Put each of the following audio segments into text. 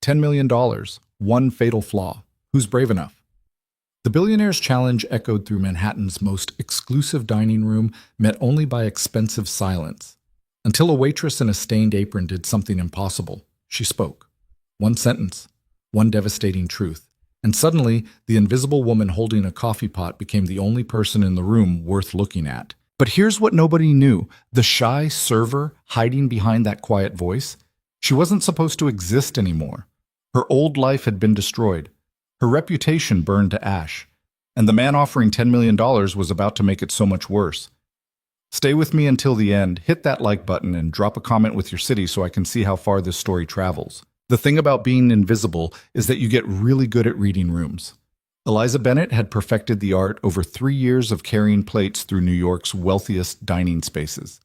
$10 million, one fatal flaw. Who's brave enough? The Billionaire's challenge echoed through Manhattan's most exclusive dining room, met only by expensive silence. Until a waitress in a stained apron did something impossible. She spoke. One sentence, one devastating truth. And suddenly, the invisible woman holding a coffee pot became the only person in the room worth looking at. But here's what nobody knew. The shy server hiding behind that quiet voice, she wasn't supposed to exist anymore. Her old life had been destroyed. Her reputation burned to ash. And the man offering $10 million was about to make it so much worse. Stay with me until the end, hit that like button, and drop a comment with your city so I can see how far this story travels. The thing about being invisible is that you get really good at reading rooms. Eliza Bennett had perfected the art over 3 years of carrying plates through New York's wealthiest dining spaces.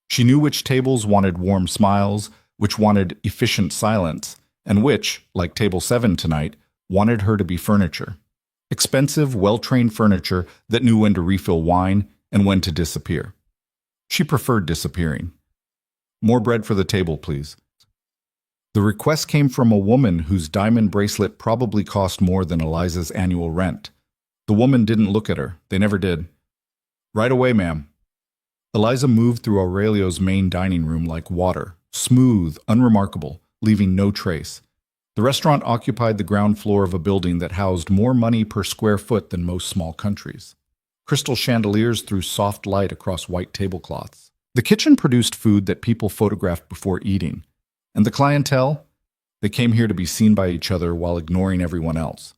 She knew which tables wanted warm smiles, which wanted efficient silence, and which, like Table 7 tonight, wanted her to be furniture. Expensive, well-trained furniture that knew when to refill wine and when to disappear. She preferred disappearing. More bread for the table, please. The request came from a woman whose diamond bracelet probably cost more than Eliza's annual rent. The woman didn't look at her. They never did. Right away, ma'am. Eliza moved through Aurelio's main dining room like water, smooth, unremarkable, leaving no trace. The restaurant occupied the ground floor of a building that housed more money per square foot than most small countries. Crystal chandeliers threw soft light across white tablecloths. The kitchen produced food that people photographed before eating. And the clientele? They came here to be seen by each other while ignoring everyone else.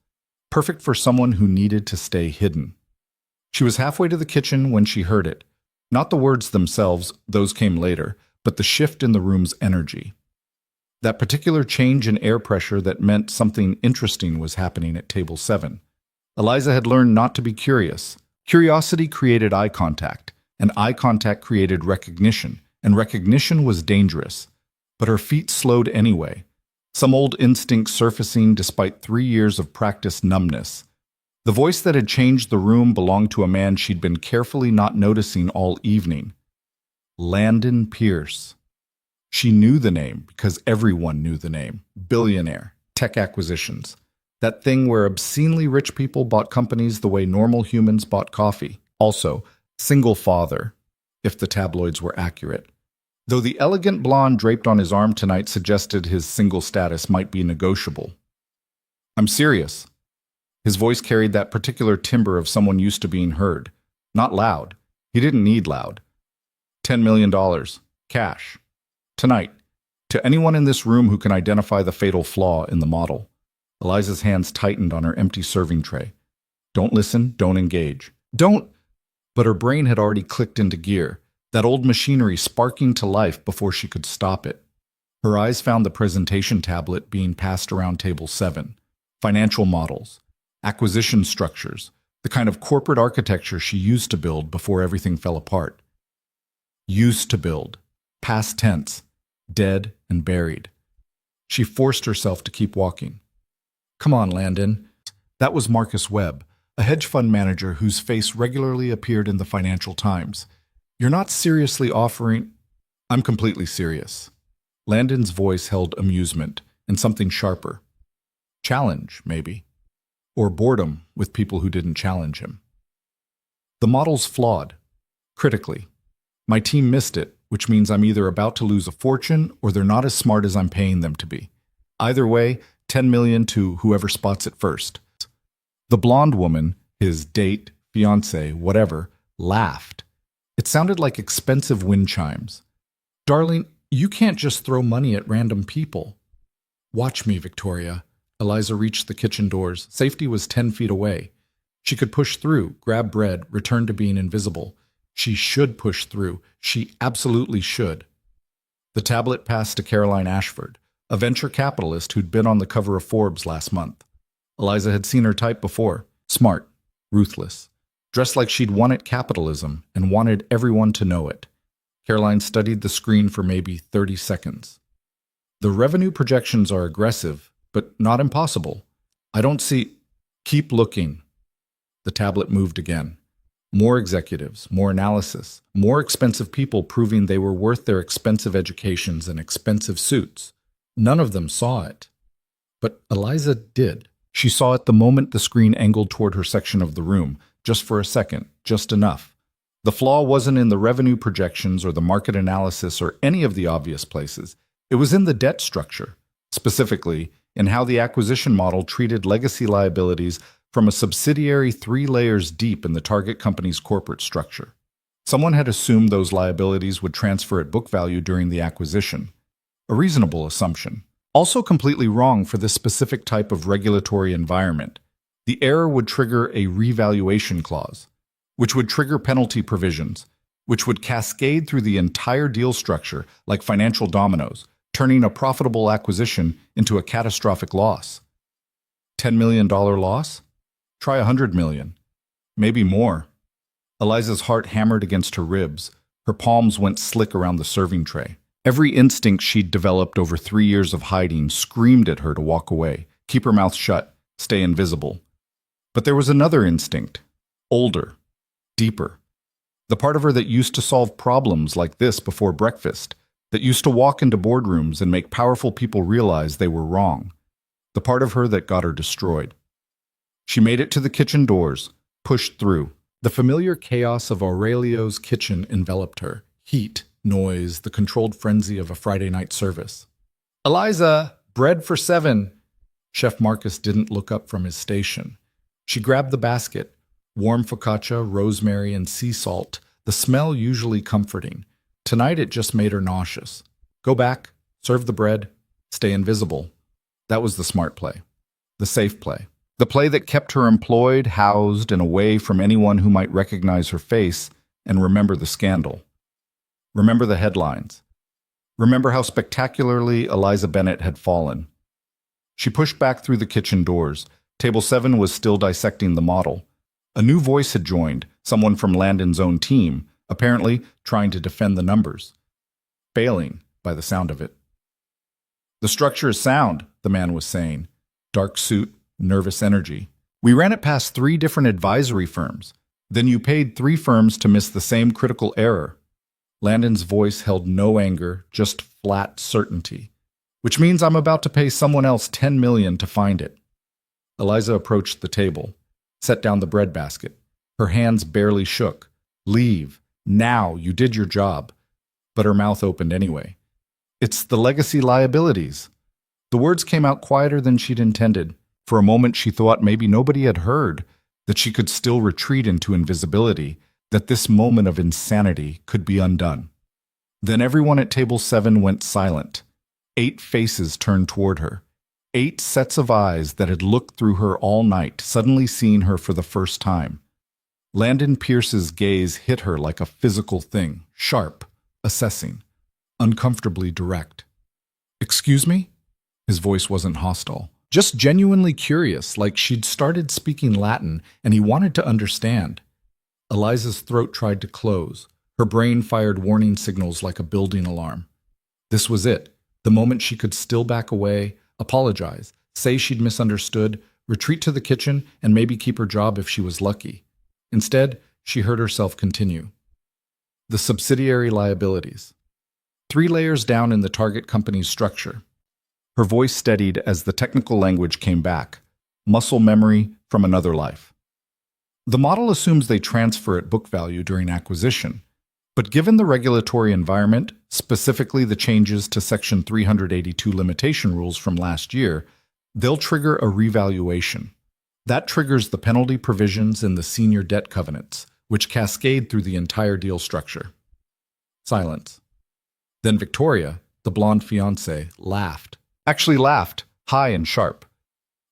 Perfect for someone who needed to stay hidden. She was halfway to the kitchen when she heard it. Not the words themselves, those came later, but the shift in the room's energy. That particular change in air pressure that meant something interesting was happening at Table 7. Eliza had learned not to be curious. Curiosity created eye contact, and eye contact created recognition, and recognition was dangerous. But her feet slowed anyway, some old instinct surfacing despite 3 years of practiced numbness. The voice that had changed the room belonged to a man she'd been carefully not noticing all evening. Landon Pierce. She knew the name because everyone knew the name. Billionaire, tech acquisitions. That thing where obscenely rich people bought companies the way normal humans bought coffee. Also, single father, if the tabloids were accurate. Though the elegant blonde draped on his arm tonight suggested his single status might be negotiable. I'm serious. His voice carried that particular timbre of someone used to being heard. Not loud. He didn't need loud. $10 million. Cash. Tonight. To anyone in this room who can identify the fatal flaw in the model. Eliza's hands tightened on her empty serving tray. Don't listen, don't engage. Don't! But her brain had already clicked into gear. That old machinery sparking to life before she could stop it. Her eyes found the presentation tablet being passed around Table 7. Financial models, acquisition structures, the kind of corporate architecture she used to build before everything fell apart. Used to build. Past tense. Dead and buried. She forced herself to keep walking. Come on, Landon. That was Marcus Webb, a hedge fund manager whose face regularly appeared in the Financial Times. You're not seriously offering... I'm completely serious. Landon's voice held amusement and something sharper. Challenge, maybe. Or boredom with people who didn't challenge him. The model's flawed. Critically. My team missed it, which means I'm either about to lose a fortune or they're not as smart as I'm paying them to be. Either way, $10 million to whoever spots it first. The blonde woman, his date, fiancé, whatever, laughed. It sounded like expensive wind chimes. Darling, you can't just throw money at random people. Watch me, Victoria. Eliza reached the kitchen doors. Safety was 10 feet away. She could push through, grab bread, return to being invisible. She should push through. She absolutely should. The tablet passed to Caroline Ashford, a venture capitalist who'd been on the cover of Forbes last month. Eliza had seen her type before. Smart, ruthless. Dressed like she'd won at capitalism and wanted everyone to know it. Caroline studied the screen for maybe 30 seconds. The revenue projections are aggressive, but not impossible. I don't see... Keep looking. The tablet moved again. More executives, more analysis, more expensive people proving they were worth their expensive educations and expensive suits. None of them saw it. But Eliza did. She saw it the moment the screen angled toward her section of the room, just for a second, just enough. The flaw wasn't in the revenue projections or the market analysis or any of the obvious places. It was in the debt structure, specifically in how the acquisition model treated legacy liabilities from a subsidiary 3 layers deep in the target company's corporate structure. Someone had assumed those liabilities would transfer at book value during the acquisition. A reasonable assumption. Also completely wrong for this specific type of regulatory environment. The error would trigger a revaluation clause, which would trigger penalty provisions, which would cascade through the entire deal structure like financial dominoes, turning a profitable acquisition into a catastrophic loss. $10 million loss? Try $100 million. Maybe more. Eliza's heart hammered against her ribs. Her palms went slick around the serving tray. Every instinct she'd developed over 3 years of hiding screamed at her to walk away, keep her mouth shut, stay invisible. But there was another instinct, older, deeper. The part of her that used to solve problems like this before breakfast, that used to walk into boardrooms and make powerful people realize they were wrong. The part of her that got her destroyed. She made it to the kitchen doors, pushed through. The familiar chaos of Aurelio's kitchen enveloped her. Heat, noise, the controlled frenzy of a Friday night service. "Eliza, bread for 7." Chef Marcus didn't look up from his station. She grabbed the basket. Warm focaccia, rosemary, and sea salt, the smell usually comforting. Tonight it just made her nauseous. Go back, serve the bread, stay invisible. That was the smart play. The safe play. The play that kept her employed, housed, and away from anyone who might recognize her face and remember the scandal. Remember the headlines. Remember how spectacularly Eliza Bennett had fallen. She pushed back through the kitchen doors. Table 7 was still dissecting the model. A new voice had joined, someone from Landon's own team, apparently trying to defend the numbers. Failing, by the sound of it. "The structure is sound," the man was saying. Dark suit, nervous energy. "We ran it past 3 different advisory firms. Then you paid 3 firms to miss the same critical error." Landon's voice held no anger, just flat certainty. "Which means I'm about to pay someone else $10 million to find it." Eliza approached the table, set down the bread basket. Her hands barely shook. "Leave. Now. You did your job." But her mouth opened anyway. "It's the legacy liabilities." The words came out quieter than she'd intended. For a moment she thought maybe nobody had heard, that she could still retreat into invisibility, that this moment of insanity could be undone. Then everyone at table 7 went silent. 8 faces turned toward her. 8 sets of eyes that had looked through her all night, suddenly seeing her for the first time. Landon Pierce's gaze hit her like a physical thing, sharp, assessing, uncomfortably direct. "Excuse me?" His voice wasn't hostile, just genuinely curious, like she'd started speaking Latin and he wanted to understand. Eliza's throat tried to close. Her brain fired warning signals like a building alarm. This was it, the moment she could still back away, apologize, say she'd misunderstood, retreat to the kitchen, and maybe keep her job if she was lucky. Instead, she heard herself continue. The subsidiary liabilities. 3 layers down in the target company's structure. Her voice steadied as the technical language came back. Muscle memory from another life. The model assumes they transfer at book value during acquisition, but given the regulatory environment, specifically the changes to Section 382 limitation rules from last year, they'll trigger a revaluation. That triggers the penalty provisions in the senior debt covenants, which cascade through the entire deal structure. Silence. Then Victoria, the blonde fiancée, laughed. Actually laughed, high and sharp.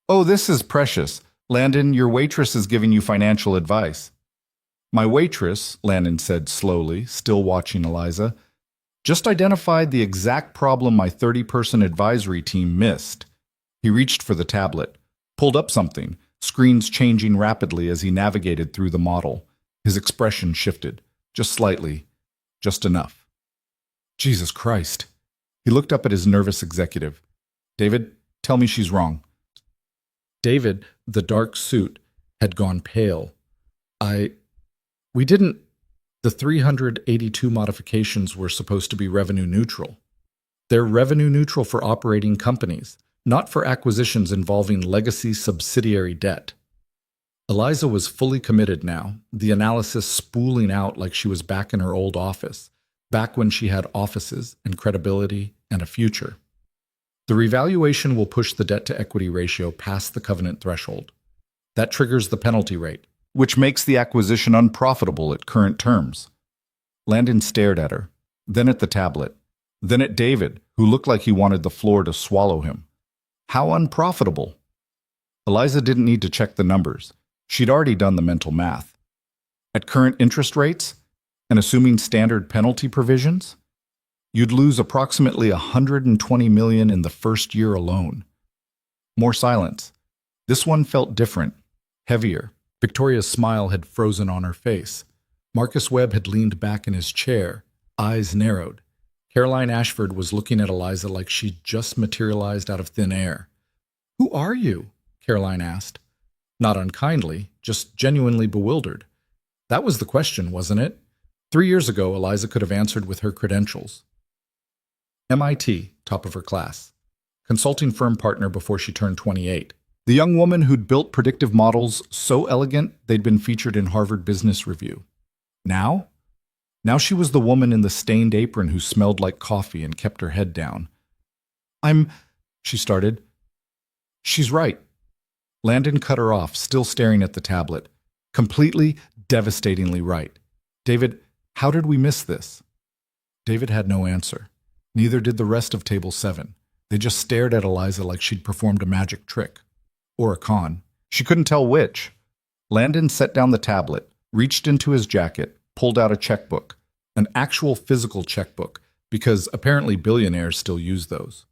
"Oh, this is precious. Landon, your waitress is giving you financial advice." "My waitress," Landon said slowly, still watching Eliza, "just identified the exact problem my 30-person advisory team missed." He reached for the tablet, pulled up something, screens changing rapidly as he navigated through the model. His expression shifted, just slightly, just enough. "Jesus Christ." He looked up at his nervous executive. "David, tell me she's wrong." David, the dark suit, had gone pale. We didn't. The 382 modifications were supposed to be revenue neutral. They're revenue neutral for operating companies. not for acquisitions involving legacy subsidiary debt. Eliza was fully committed now, the analysis spooling out like she was back in her old office, back when she had offices and credibility and a future. The revaluation will push the debt-to-equity ratio past the covenant threshold. That triggers the penalty rate, which makes the acquisition unprofitable at current terms. Landon stared at her, then at the tablet, then at David, who looked like he wanted the floor to swallow him. How unprofitable? Eliza didn't need to check the numbers. She'd already done the mental math. At current interest rates, and assuming standard penalty provisions, you'd lose approximately $120 million in the first year alone. More silence. This one felt different, heavier. Victoria's smile had frozen on her face. Marcus Webb had leaned back in his chair, eyes narrowed. Caroline Ashford was looking at Eliza like she'd just materialized out of thin air. "Who are you?" Caroline asked. Not unkindly, just genuinely bewildered. That was the question, wasn't it? 3 years ago, Eliza could have answered with her credentials. MIT, top of her class. Consulting firm partner before she turned 28. The young woman who'd built predictive models so elegant they'd been featured in Harvard Business Review. Now? Now she was the woman in the stained apron who smelled like coffee and kept her head down. She started. "She's right." Landon cut her off, still staring at the tablet. Completely, devastatingly right. "David, how did we miss this?" David had no answer. Neither did the rest of Table 7. They just stared at Eliza like she'd performed a magic trick. Or a con. She couldn't tell which. Landon set down the tablet, reached into his jacket, pulled out a checkbook. An actual physical checkbook, because apparently billionaires still use those.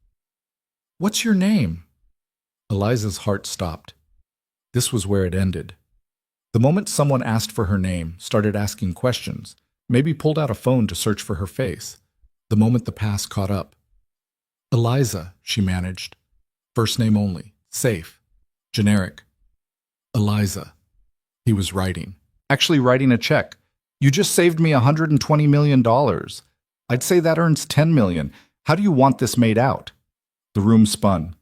"What's your name?" Eliza's heart stopped. This was where it ended. The moment someone asked for her name, started asking questions, maybe pulled out a phone to search for her face, the moment the past caught up. "Eliza," she managed. First name only. Safe. Generic. "Eliza." He was writing. Actually writing a check. "You just saved me $120 million. I'd say that earns $10 million. How do you want this made out?" The room spun.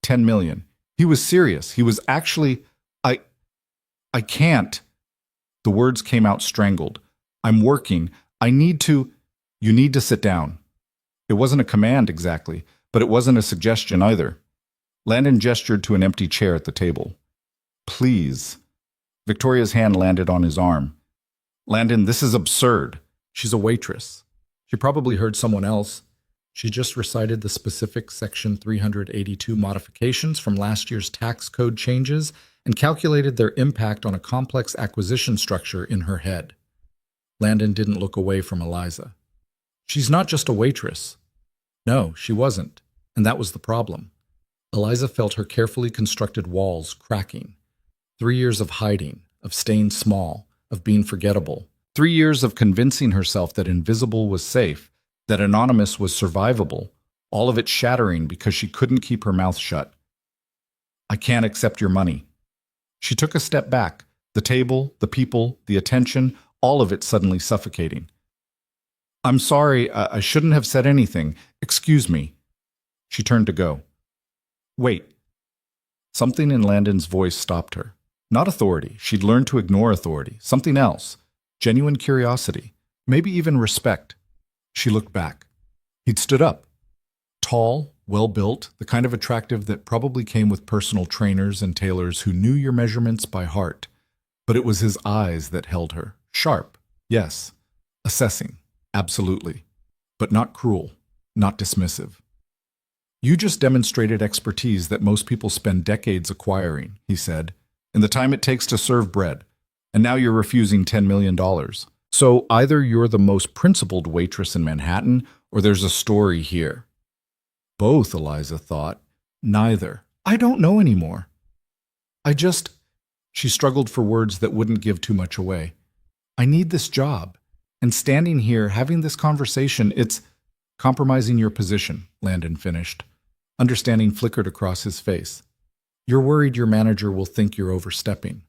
$10 million. He was serious. He was actually... I can't. The words came out strangled. "I'm working. I need to... You need to sit down." It wasn't a command exactly, but it wasn't a suggestion either. Landon gestured to an empty chair at the table. "Please." Victoria's hand landed on his arm. "Landon, this is absurd." She's a waitress. She probably heard someone else. She just recited the specific Section 382 modifications from last year's tax code changes and calculated their impact on a complex acquisition structure in her head. Landon didn't look away from Eliza. "She's not just a waitress." No, she wasn't, and that was the problem. Eliza felt her carefully constructed walls cracking. 3 years of hiding, of staying small, of being forgettable. 3 years of convincing herself that invisible was safe, that anonymous was survivable, all of it shattering because she couldn't keep her mouth shut. "I can't accept your money." She took a step back, the table, the people, the attention, all of it suddenly suffocating. "I'm sorry, I shouldn't have said anything. Excuse me." She turned to go. "Wait." Something in Landon's voice stopped her. Not authority. She'd learned to ignore authority. Something else. Genuine curiosity. Maybe even respect. She looked back. He'd stood up. Tall, well-built, the kind of attractive that probably came with personal trainers and tailors who knew your measurements by heart. But it was his eyes that held her. Sharp, yes. Assessing, absolutely. But not cruel, not dismissive. "You just demonstrated expertise that most people spend decades acquiring," he said, "in the time it takes to serve bread. And now you're refusing $10 million. So either you're the most principled waitress in Manhattan, or there's a story here." Both, Eliza thought. Neither. "I don't know anymore. She struggled for words that wouldn't give too much away. "I need this job. And standing here, having this conversation, it's..." "Compromising your position," Landon finished. Understanding flickered across his face. "You're worried your manager will think you're overstepping."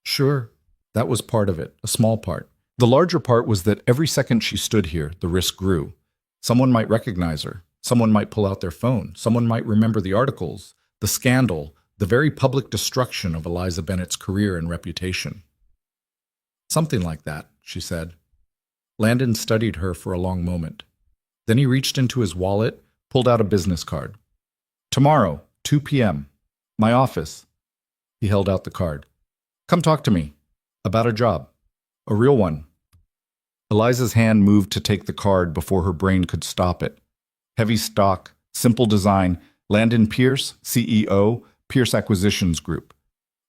Sure, that was part of it, a small part. The larger part was that every second she stood here, the risk grew. Someone might recognize her, Someone might pull out their phone. Someone might remember the articles, the scandal, the very public destruction of Eliza Bennett's career and reputation. Something like that, she said. Landon studied her for a long moment. Then he reached into his wallet, pulled out a business card. Tomorrow, 2 p.m. My office. He held out the card. Come talk to me. About a job. A real one. Eliza's hand moved to take the card before her brain could stop it. Heavy stock, simple design, Landon Pierce, CEO, Pierce Acquisitions Group.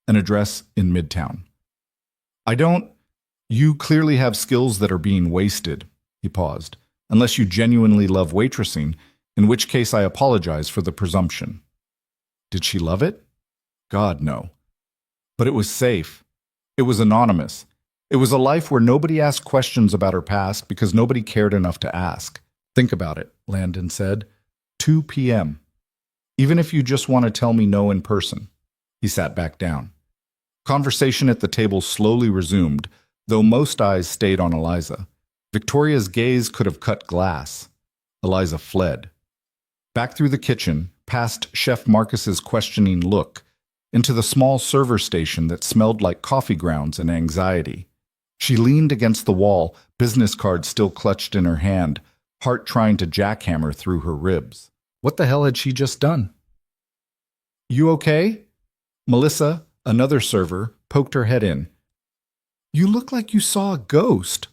An address in Midtown. You clearly have skills that are being wasted, he paused, unless you genuinely love waitressing, in which case I apologize for the presumption. Did she love it? God, no. But it was safe. It was anonymous. It was a life where nobody asked questions about her past because nobody cared enough to ask. Think about it, Landon said. 2 p.m. Even if you just want to tell me no in person. He sat back down. Conversation at the table slowly resumed, though most eyes stayed on Eliza. Victoria's gaze could have cut glass. Eliza fled. Back through the kitchen, past Chef Marcus's questioning look, into the small server station that smelled like coffee grounds and anxiety. She leaned against the wall, business card still clutched in her hand, heart trying to jackhammer through her ribs. What the hell had she just done? You okay? Melissa, another server, poked her head in. You look like you saw a ghost.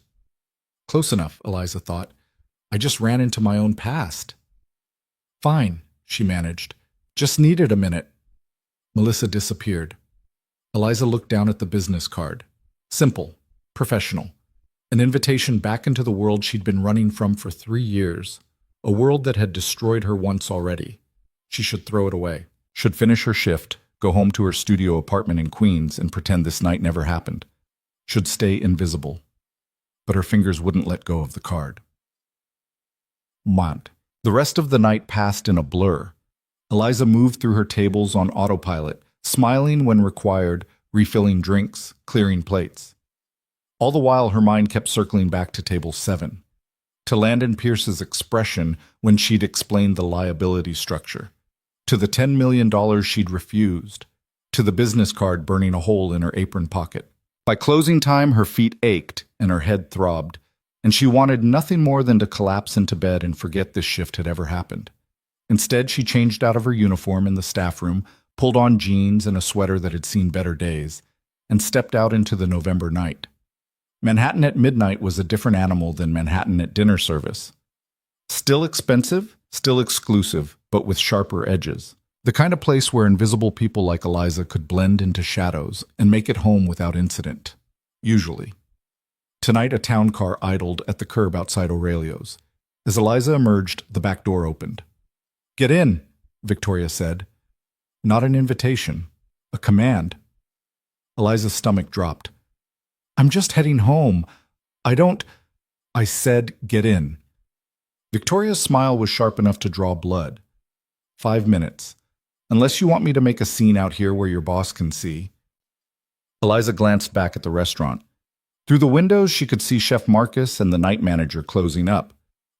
Close enough, Eliza thought. I just ran into my own past. Fine, she managed. Just needed a minute. Melissa disappeared. Eliza looked down at the business card. Simple, professional. An invitation back into the world she'd been running from for 3 years. A world that had destroyed her once already. She should throw it away. Should finish her shift, go home to her studio apartment in Queens and pretend this night never happened. Should stay invisible. But her fingers wouldn't let go of the card. Mont. The rest of the night passed in a blur. Eliza moved through her tables on autopilot, smiling when required, refilling drinks, clearing plates. All the while, her mind kept circling back to table 7, to Landon Pierce's expression when she'd explained the liability structure, to the $10 million she'd refused, to the business card burning a hole in her apron pocket. By closing time, her feet ached and her head throbbed, and she wanted nothing more than to collapse into bed and forget this shift had ever happened. Instead, she changed out of her uniform in the staff room, pulled on jeans and a sweater that had seen better days, and stepped out into the November night. Manhattan at midnight was a different animal than Manhattan at dinner service. Still expensive, still exclusive, but with sharper edges. The kind of place where invisible people like Eliza could blend into shadows and make it home without incident. Usually. Tonight, a town car idled at the curb outside Aurelio's. As Eliza emerged, the back door opened. Get in, Victoria said. Not an invitation, a command. Eliza's stomach dropped. I'm just heading home. I said get in. Victoria's smile was sharp enough to draw blood. 5 minutes. Unless you want me to make a scene out here where your boss can see. Eliza glanced back at the restaurant. Through the windows, she could see Chef Marcus and the night manager closing up.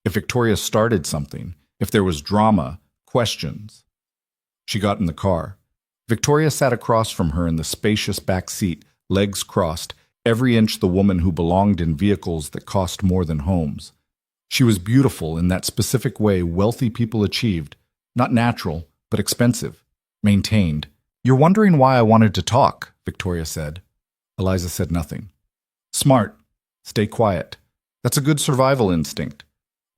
If Victoria started something, if there was drama, questions. She got in the car. Victoria sat across from her in the spacious back seat, legs crossed, every inch the woman who belonged in vehicles that cost more than homes. She was beautiful in that specific way wealthy people achieved, not natural, but expensive, maintained. You're wondering why I wanted to talk, Victoria said. Eliza said nothing. Smart. Stay quiet. That's a good survival instinct.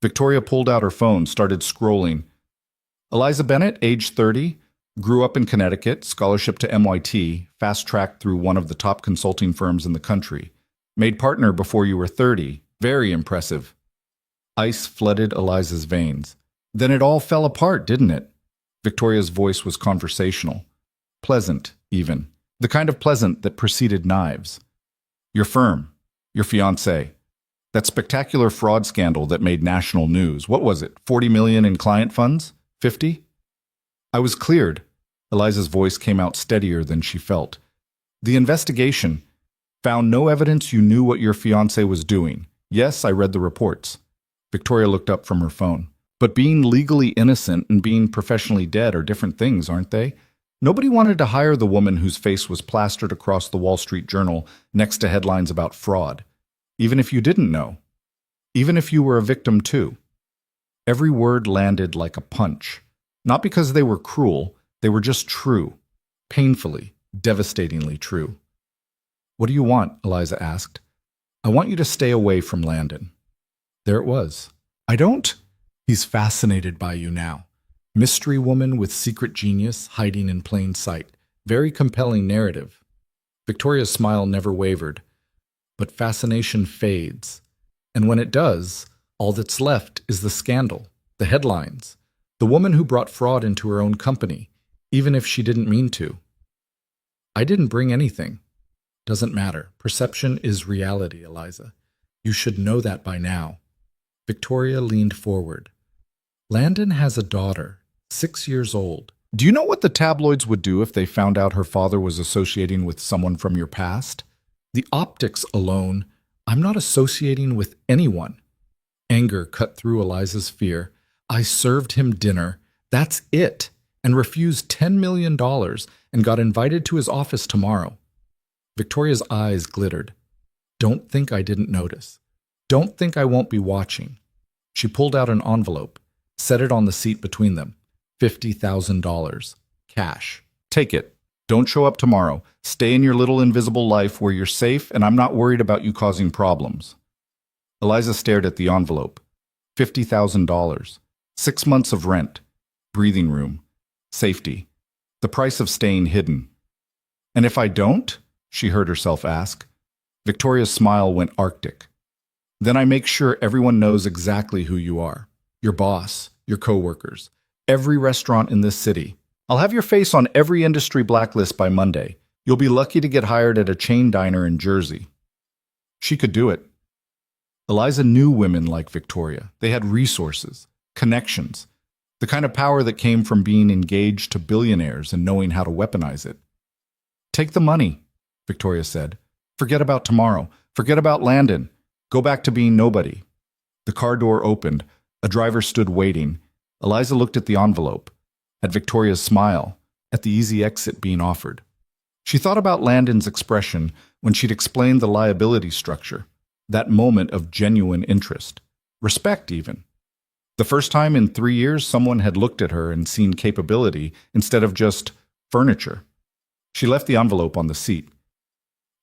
Victoria pulled out her phone, started scrolling. Eliza Bennett, age 30, grew up in Connecticut, scholarship to MIT, fast-tracked through one of the top consulting firms in the country. Made partner before you were 30. Very impressive. Ice flooded Eliza's veins. Then it all fell apart, didn't it? Victoria's voice was conversational. Pleasant, even. The kind of pleasant that preceded knives. Your firm. Your fiancé. That spectacular fraud scandal that made national news. What was it, 40 million in client funds? 50? I was cleared. Eliza's voice came out steadier than she felt. The investigation found no evidence you knew what your fiancé was doing. Yes, I read the reports. Victoria looked up from her phone. But being legally innocent and being professionally dead are different things, aren't they? Nobody wanted to hire the woman whose face was plastered across the Wall Street Journal next to headlines about fraud, even if you didn't know, even if you were a victim too. Every word landed like a punch. Not because they were cruel, they were just true. Painfully, devastatingly true. "What do you want?" Eliza asked. "I want you to stay away from Landon." There it was. "I don't?" "He's fascinated by you now. Mystery woman with secret genius hiding in plain sight. Very compelling narrative." Victoria's smile never wavered. But fascination fades. And when it does, all that's left is the scandal, the headlines, the woman who brought fraud into her own company, even if she didn't mean to. "I didn't bring anything." "Doesn't matter. Perception is reality, Eliza. You should know that by now." Victoria leaned forward. "Landon has a daughter, 6 years old. Do you know what the tabloids would do if they found out her father was associating with someone from your past? The optics alone, I'm not associating with anyone." Anger cut through Eliza's fear. "I served him dinner. That's it. And refused $10 million and got invited to his office tomorrow." Victoria's eyes glittered. "Don't think I didn't notice. Don't think I won't be watching." She pulled out an envelope, set it on the seat between them. $50,000. Cash. "Take it. Don't show up tomorrow. Stay in your little invisible life where you're safe, and I'm not worried about you causing problems." Eliza stared at the envelope. $50,000. 6 months of rent. Breathing room. Safety. The price of staying hidden. "And if I don't?" she heard herself ask. Victoria's smile went arctic. "Then I make sure everyone knows exactly who you are. Your boss, your coworkers, every restaurant in this city. I'll have your face on every industry blacklist by Monday. You'll be lucky to get hired at a chain diner in Jersey." She could do it. Eliza knew women like Victoria. They had resources, connections, the kind of power that came from being engaged to billionaires and knowing how to weaponize it. "Take the money," Victoria said. "Forget about tomorrow. Forget about Landon. Go back to being nobody." The car door opened. A driver stood waiting. Eliza looked at the envelope, at Victoria's smile, at the easy exit being offered. She thought about Landon's expression when she'd explained the liability structure, that moment of genuine interest, respect even. The first time in 3 years someone had looked at her and seen capability instead of just furniture. She left the envelope on the seat.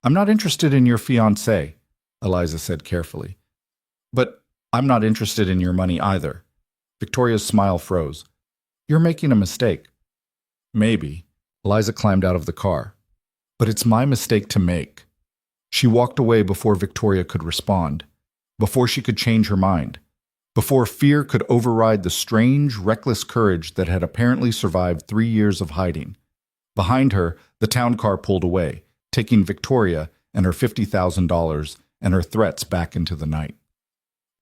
"I'm not interested in your fiancé," Eliza said carefully. "But I'm not interested in your money either." Victoria's smile froze. "You're making a mistake." "Maybe." Eliza climbed out of the car. "But it's my mistake to make." She walked away before Victoria could respond, before she could change her mind, before fear could override the strange, reckless courage that had apparently survived 3 years of hiding. Behind her, the town car pulled away, taking Victoria and her $50,000 and her threats back into the night.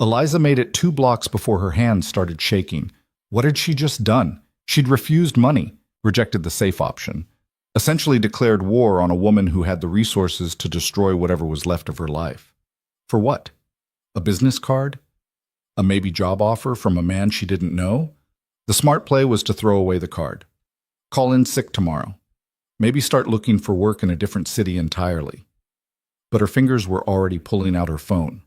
Eliza made it 2 blocks before her hands started shaking. What had she just done? She'd refused money, rejected the safe option, essentially declared war on a woman who had the resources to destroy whatever was left of her life. For what? A business card? A maybe job offer from a man she didn't know? The smart play was to throw away the card. Call in sick tomorrow. Maybe start looking for work in a different city entirely. But her fingers were already pulling out her phone,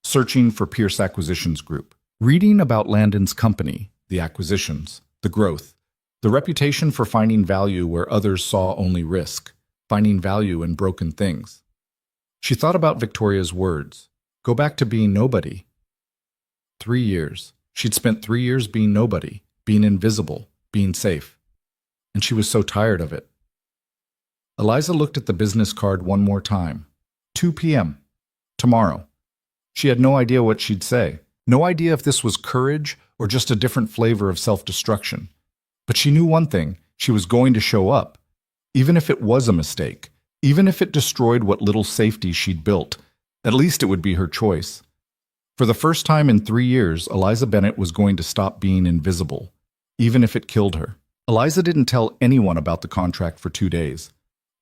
searching for Pierce Acquisitions Group, reading about Landon's company, the acquisitions, the growth, the reputation for finding value where others saw only risk, finding value in broken things. She thought about Victoria's words, go back to being nobody. 3 years. She'd spent 3 years being nobody, being invisible, being safe. And she was so tired of it. Eliza looked at the business card one more time. 2 p.m. Tomorrow. She had no idea what she'd say. No idea if this was courage or just a different flavor of self-destruction. But she knew one thing, she was going to show up. Even if it was a mistake, even if it destroyed what little safety she'd built, at least it would be her choice. For the first time in 3 years, Eliza Bennett was going to stop being invisible, even if it killed her. Eliza didn't tell anyone about the contract for 2 days.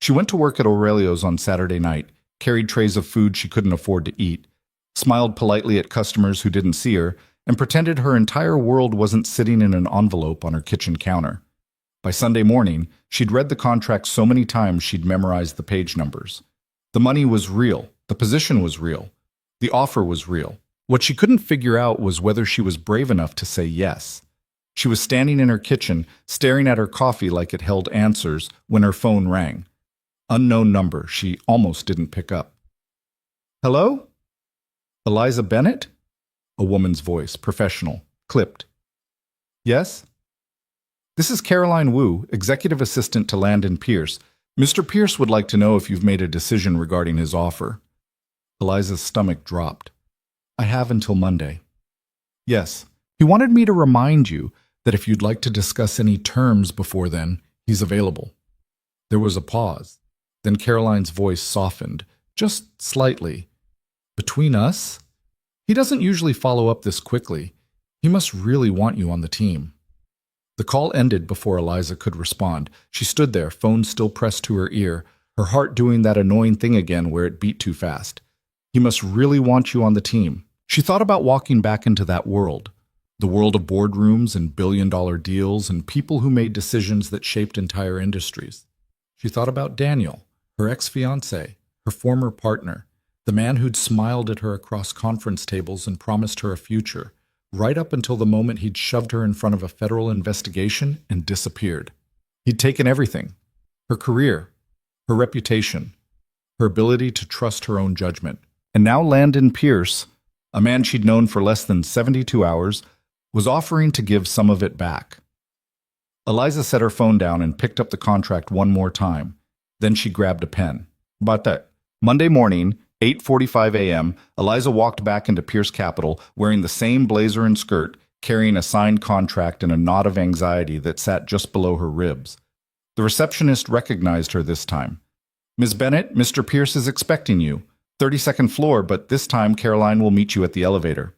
She went to work at Aurelio's on Saturday night, carried trays of food she couldn't afford to eat, smiled politely at customers who didn't see her, and pretended her entire world wasn't sitting in an envelope on her kitchen counter. By Sunday morning, she'd read the contract so many times she'd memorized the page numbers. The money was real, the position was real, the offer was real. What she couldn't figure out was whether she was brave enough to say yes. She was standing in her kitchen, staring at her coffee like it held answers, when her phone rang. Unknown number she almost didn't pick up. "Hello? Eliza Bennett?" A woman's voice, professional, clipped. "Yes?" "This is Caroline Wu, executive assistant to Landon Pierce. Mr. Pierce would like to know if you've made a decision regarding his offer." Eliza's stomach dropped. "I have until Monday." "Yes. He wanted me to remind you that if you'd like to discuss any terms before then, he's available." There was a pause. Then Caroline's voice softened, just slightly. "Between us? He doesn't usually follow up this quickly. He must really want you on the team." The call ended before Eliza could respond. She stood there, phone still pressed to her ear, her heart doing that annoying thing again where it beat too fast. He must really want you on the team. She thought about walking back into that world, the world of boardrooms and billion-dollar deals and people who made decisions that shaped entire industries. She thought about Daniel, her ex-fiancé, her former partner, the man who'd smiled at her across conference tables and promised her a future, right up until the moment he'd shoved her in front of a federal investigation and disappeared. He'd taken everything: her career, her reputation, her ability to trust her own judgment. And now Landon Pierce, a man she'd known for less than 72 hours, was offering to give some of it back. Eliza set her phone down and picked up the contract one more time. Then she grabbed a pen. About that. Monday morning, 8:45 a.m., Eliza walked back into Pierce Capital wearing the same blazer and skirt, carrying a signed contract and a knot of anxiety that sat just below her ribs. The receptionist recognized her this time. "Ms. Bennett, Mr. Pierce is expecting you. 32nd floor, but this time Caroline will meet you at the elevator."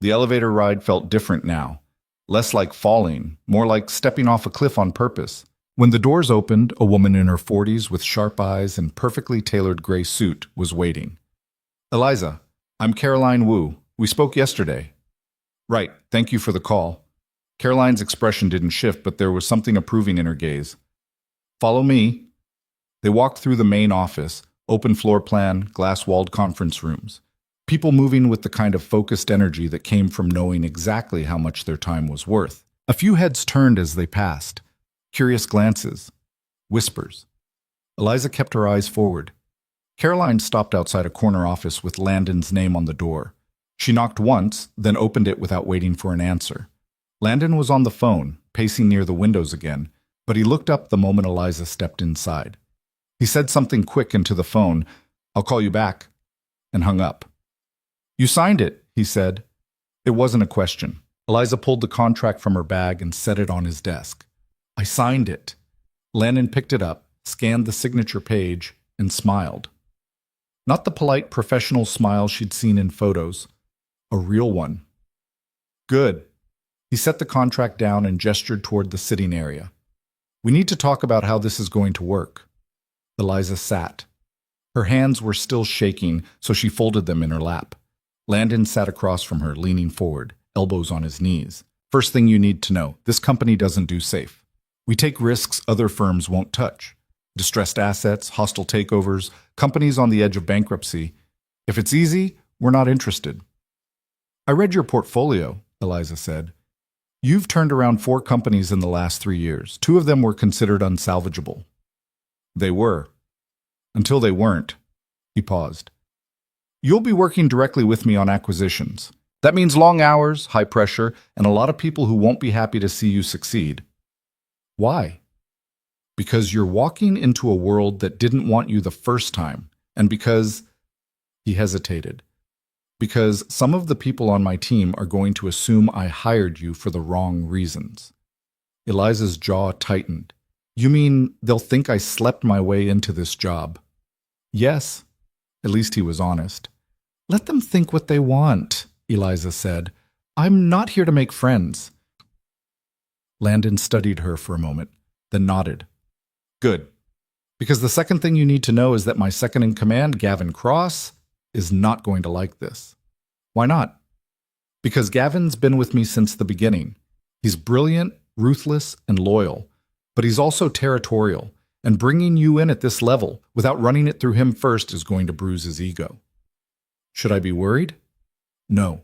The elevator ride felt different now. Less like falling, more like stepping off a cliff on purpose. When the doors opened, a woman in her 40s with sharp eyes and perfectly tailored gray suit was waiting. "Eliza, I'm Caroline Wu. We spoke yesterday." "Right, thank you for the call." Caroline's expression didn't shift, but there was something approving in her gaze. "Follow me." They walked through the main office, open floor plan, glass-walled conference rooms. People moving with the kind of focused energy that came from knowing exactly how much their time was worth. A few heads turned as they passed. Curious glances. Whispers. Eliza kept her eyes forward. Caroline stopped outside a corner office with Landon's name on the door. She knocked once, then opened it without waiting for an answer. Landon was on the phone, pacing near the windows again, but he looked up the moment Eliza stepped inside. He said something quick into the phone, "I'll call you back," and hung up. "You signed it," he said. It wasn't a question. Eliza pulled the contract from her bag and set it on his desk. "I signed it." Landon picked it up, scanned the signature page, and smiled. Not the polite professional smile she'd seen in photos. A real one. "Good." He set the contract down and gestured toward the sitting area. "We need to talk about how this is going to work." Eliza sat. Her hands were still shaking, so she folded them in her lap. Landon sat across from her, leaning forward, elbows on his knees. "First thing you need to know, this company doesn't do safe. We take risks other firms won't touch. Distressed assets, hostile takeovers, companies on the edge of bankruptcy. If it's easy, we're not interested." "I read your portfolio," Eliza said. "You've turned around 4 companies in the last 3 years. 2 of them were considered unsalvageable." "They were. Until they weren't." He paused. "You'll be working directly with me on acquisitions. That means long hours, high pressure, and a lot of people who won't be happy to see you succeed." "Why?" "Because you're walking into a world that didn't want you the first time, and because—" He hesitated. "Because some of the people on my team are going to assume I hired you for the wrong reasons." Eliza's jaw tightened. "You mean they'll think I slept my way into this job?" "Yes." At least he was honest. "Let them think what they want," Eliza said. "I'm not here to make friends." Landon studied her for a moment, then nodded. "Good. Because the second thing you need to know is that my second-in-command, Gavin Cross, is not going to like this." "Why not?" Because Gavin's been with me since the beginning. He's brilliant, ruthless, and loyal, but he's also territorial, and bringing you in at this level without running it through him first is going to bruise his ego. Should I be worried? No.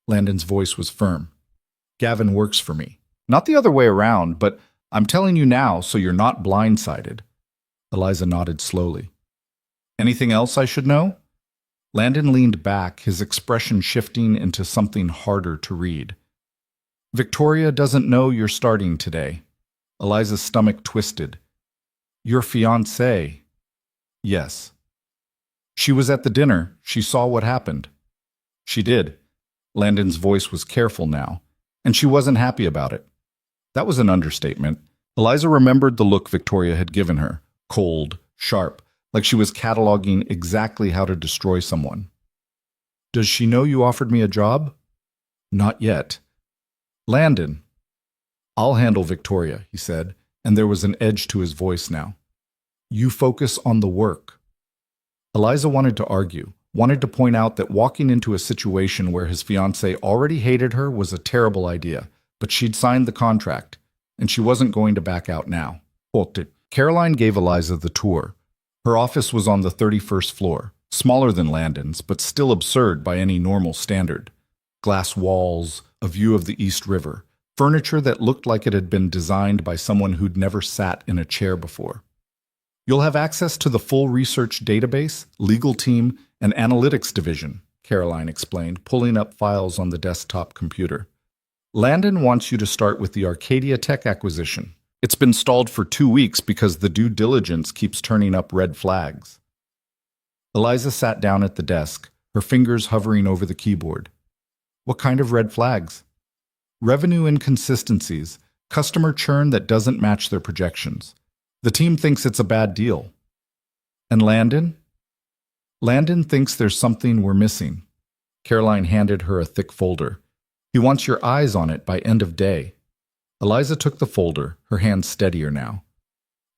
Landon's voice was firm. Gavin works for me. Not the other way around, but I'm telling you now so you're not blindsided. Eliza nodded slowly. Anything else I should know? Landon leaned back, his expression shifting into something harder to read. Victoria doesn't know you're starting today. Eliza's stomach twisted. Your fiancé? Yes. She was at the dinner. She saw what happened. She did. Landon's voice was careful now, and she wasn't happy about it. That was an understatement. Eliza remembered the look Victoria had given her, cold, sharp, like she was cataloging exactly how to destroy someone. Does she know you offered me a job? Not yet. Landon. I'll handle Victoria, he said, and there was an edge to his voice now. You focus on the work. Eliza wanted to argue, wanted to point out that walking into a situation where his fiancé already hated her was a terrible idea, but she'd signed the contract, and she wasn't going to back out now. Caroline gave Eliza the tour. Her office was on the 31st floor, smaller than Landon's, but still absurd by any normal standard. Glass walls, a view of the East River, furniture that looked like it had been designed by someone who'd never sat in a chair before. You'll have access to the full research database, legal team, and analytics division, Caroline explained, pulling up files on the desktop computer. Landon wants you to start with the Arcadia Tech acquisition. It's been stalled for 2 weeks because the due diligence keeps turning up red flags. Eliza sat down at the desk, her fingers hovering over the keyboard. What kind of red flags? Revenue inconsistencies, customer churn that doesn't match their projections. The team thinks it's a bad deal. And Landon? Landon thinks there's something we're missing. Caroline handed her a thick folder. He wants your eyes on it by end of day. Eliza took the folder, her hand steadier now.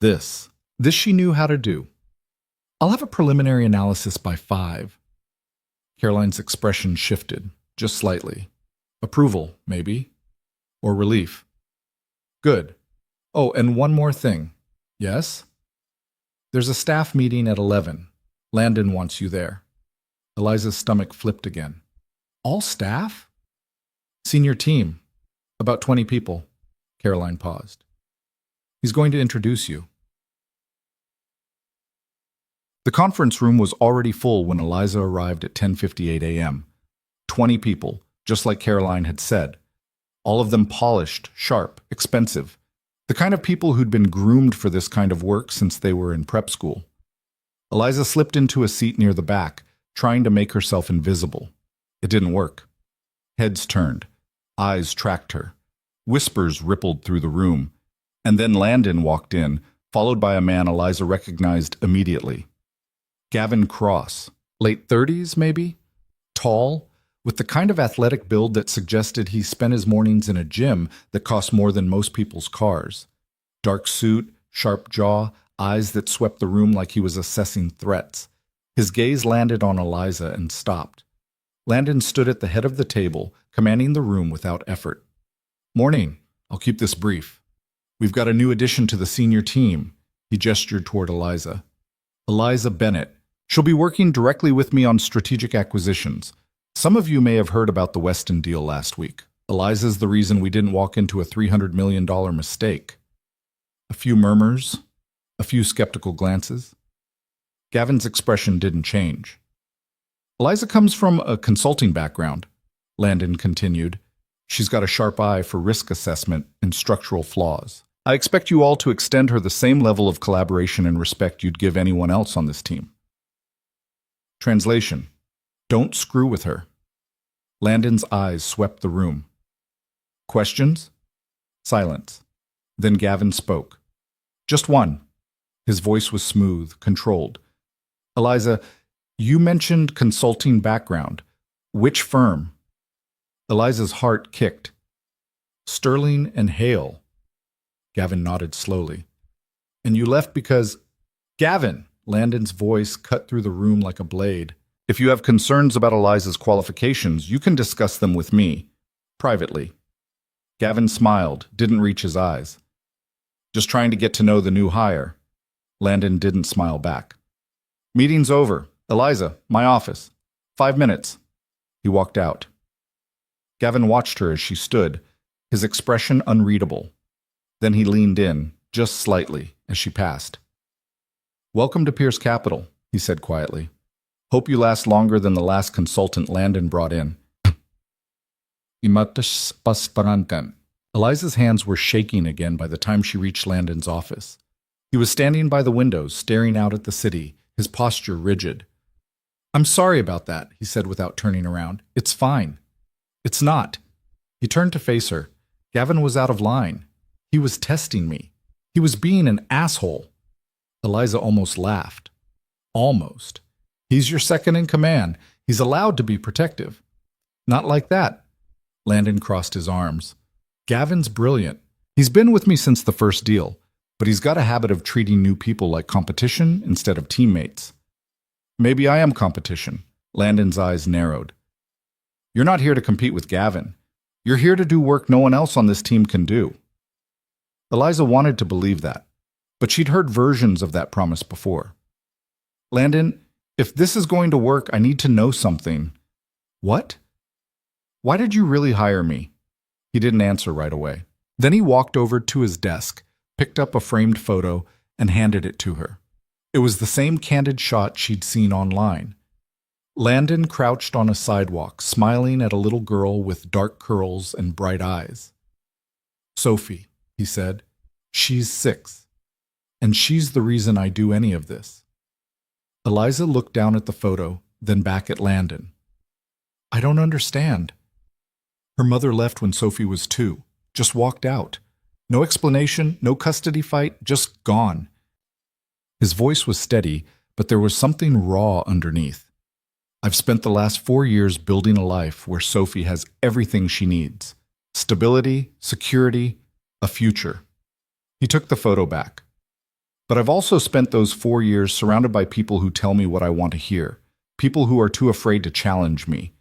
This she knew how to do. I'll have a preliminary analysis by 5. Caroline's expression shifted, just slightly. Approval, maybe. Or relief. Good. Oh, and one more thing. Yes? There's a staff meeting at 11. Landon wants you there. Eliza's stomach flipped again. All staff? Senior team. About 20 people. Caroline paused. He's going to introduce you. The conference room was already full when Eliza arrived at 10:58 a.m. 20 people, just like Caroline had said. All of them polished, sharp, expensive. The kind of people who'd been groomed for this kind of work since they were in prep school. Eliza slipped into a seat near the back, trying to make herself invisible. It didn't work. Heads turned. Eyes tracked her. Whispers rippled through the room. And then Landon walked in, followed by a man Eliza recognized immediately. Gavin Cross. Late 30s, maybe? Tall, with the kind of athletic build that suggested he spent his mornings in a gym that cost more than most people's cars. Dark suit, sharp jaw, eyes that swept the room like he was assessing threats. His gaze landed on Eliza and stopped. Landon stood at the head of the table, commanding the room without effort. Morning. I'll keep this brief. We've got a new addition to the senior team. He gestured toward Eliza. Eliza Bennett. She'll be working directly with me on strategic acquisitions. Some of you may have heard about the Weston deal last week. Eliza's the reason we didn't walk into a $300 million mistake. A few murmurs, a few skeptical glances. Gavin's expression didn't change. Eliza comes from a consulting background, Landon continued. She's got a sharp eye for risk assessment and structural flaws. I expect you all to extend her the same level of collaboration and respect you'd give anyone else on this team. Translation. Don't screw with her. Landon's eyes swept the room. Questions? Silence. Then Gavin spoke. Just one. His voice was smooth, controlled. Eliza, you mentioned consulting background. Which firm? Eliza's heart kicked. Sterling and Hale. Gavin nodded slowly. And you left because... Gavin! Landon's voice cut through the room like a blade. If you have concerns about Eliza's qualifications, you can discuss them with me, privately. Gavin smiled, didn't reach his eyes. Just trying to get to know the new hire. Landon didn't smile back. Meeting's over. Eliza, my office. 5 minutes. He walked out. Gavin watched her as she stood, his expression unreadable. Then he leaned in, just slightly, as she passed. Welcome to Pierce Capital, he said quietly. Hope you last longer than the last consultant Landon brought in. Eliza's hands were shaking again by the time she reached Landon's office. He was standing by the windows, staring out at the city, his posture rigid. I'm sorry about that, he said without turning around. It's fine. It's not. He turned to face her. Gavin was out of line. He was testing me. He was being an asshole. Eliza almost laughed. Almost. He's your second in command. He's allowed to be protective. Not like that. Landon crossed his arms. Gavin's brilliant. He's been with me since the first deal, but he's got a habit of treating new people like competition instead of teammates. Maybe I am competition. Landon's eyes narrowed. You're not here to compete with Gavin. You're here to do work no one else on this team can do. Eliza wanted to believe that, but she'd heard versions of that promise before. Landon, if this is going to work, I need to know something. What? Why did you really hire me? He didn't answer right away. Then he walked over to his desk, picked up a framed photo, and handed it to her. It was the same candid shot she'd seen online. Landon crouched on a sidewalk, smiling at a little girl with dark curls and bright eyes. Sophie, he said, she's 6, and she's the reason I do any of this. Eliza looked down at the photo, then back at Landon. I don't understand. Her mother left when Sophie was 2, just walked out. No explanation, no custody fight, just gone. His voice was steady, but there was something raw underneath. I've spent the last 4 years building a life where Sophie has everything she needs. Stability, security, a future. He took the photo back. But I've also spent those 4 years surrounded by people who tell me what I want to hear. People who are too afraid to challenge me.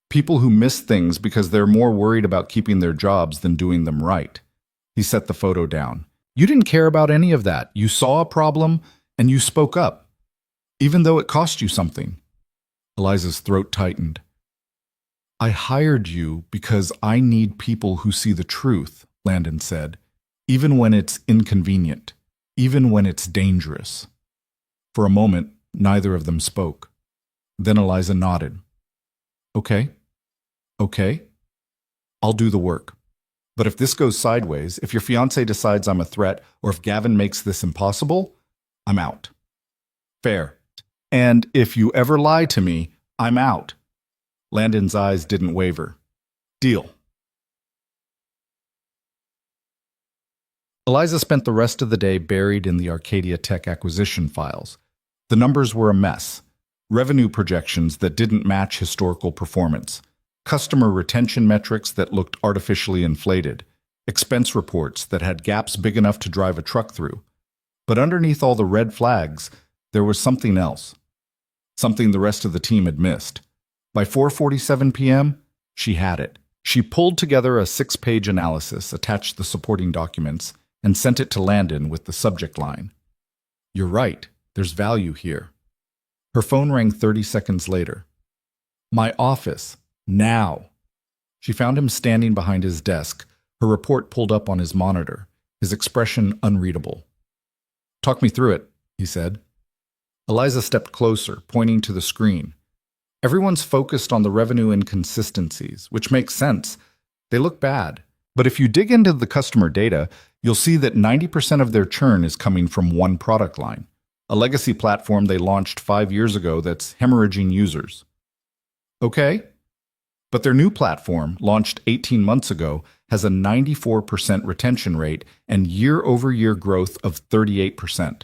People who miss things because they're more worried about keeping their jobs than doing them right. He set the photo down. You didn't care about any of that. You saw a problem and you spoke up, even though it cost you something. Eliza's throat tightened. I hired you because I need people who see the truth, Landon said, even when it's inconvenient, even when it's dangerous. For a moment, neither of them spoke. Then Eliza nodded. Okay. I'll do the work. But if this goes sideways, if your fiancé decides I'm a threat, or if Gavin makes this impossible, I'm out. Fair. And if you ever lie to me, I'm out. Landon's eyes didn't waver. Deal. Eliza spent the rest of the day buried in the Arcadia Tech acquisition files. The numbers were a mess. Revenue projections that didn't match historical performance. Customer retention metrics that looked artificially inflated. Expense reports that had gaps big enough to drive a truck through. But underneath all the red flags, there was something else. Something the rest of the team had missed. By 4:47 p.m., she had it. She pulled together a 6-page analysis, attached the supporting documents, and sent it to Landon with the subject line. You're right, there's value here. Her phone rang 30 seconds later. My office, now. She found him standing behind his desk, her report pulled up on his monitor, his expression unreadable. Talk me through it, he said. Eliza stepped closer, pointing to the screen. Everyone's focused on the revenue inconsistencies, which makes sense. They look bad. But if you dig into the customer data, you'll see that 90% of their churn is coming from one product line, a legacy platform they launched 5 years ago that's hemorrhaging users. Okay? But their new platform, launched 18 months ago, has a 94% retention rate and year-over-year growth of 38%.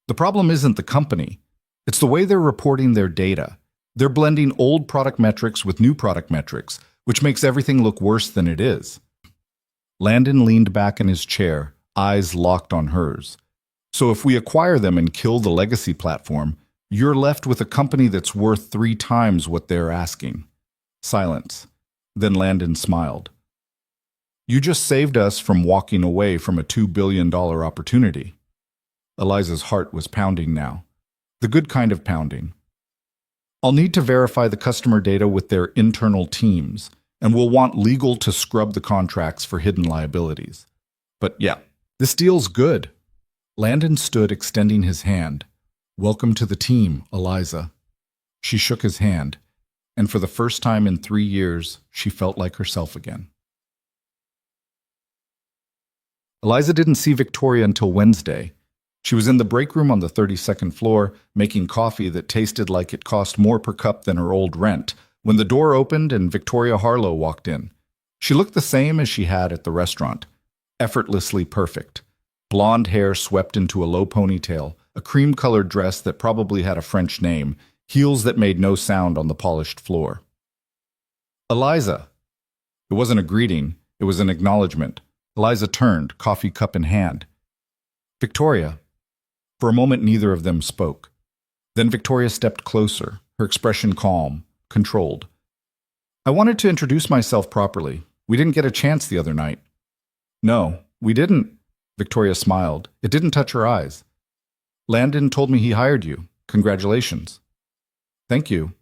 The problem isn't the company. It's the way they're reporting their data. They're blending old product metrics with new product metrics, which makes everything look worse than it is. Landon leaned back in his chair, eyes locked on hers. So if we acquire them and kill the legacy platform, You're left with a company that's worth 3 times what they're asking. Silence. Then Landon smiled. You just saved us from walking away from a $2 billion opportunity. Eliza's heart was pounding now. The good kind of pounding. I'll need to verify the customer data with their internal teams, and we'll want legal to scrub the contracts for hidden liabilities. But yeah, this deal's good. Landon stood extending his hand. Welcome to the team, Eliza. She shook his hand, and for the first time in 3 years, she felt like herself again. Eliza didn't see Victoria until Wednesday. She was in the break room on the 32nd floor, making coffee that tasted like it cost more per cup than her old rent, when the door opened and Victoria Harlow walked in. She looked the same as she had at the restaurant, effortlessly perfect. Blonde hair swept into a low ponytail, a cream-colored dress that probably had a French name, heels that made no sound on the polished floor. Eliza. It wasn't a greeting, it was an acknowledgement. Eliza turned, coffee cup in hand. Victoria. For a moment, neither of them spoke. Then Victoria stepped closer, her expression calm, controlled. I wanted to introduce myself properly. We didn't get a chance the other night. No, we didn't. Victoria smiled. It didn't touch her eyes. Landon told me he hired you. Congratulations. Thank you.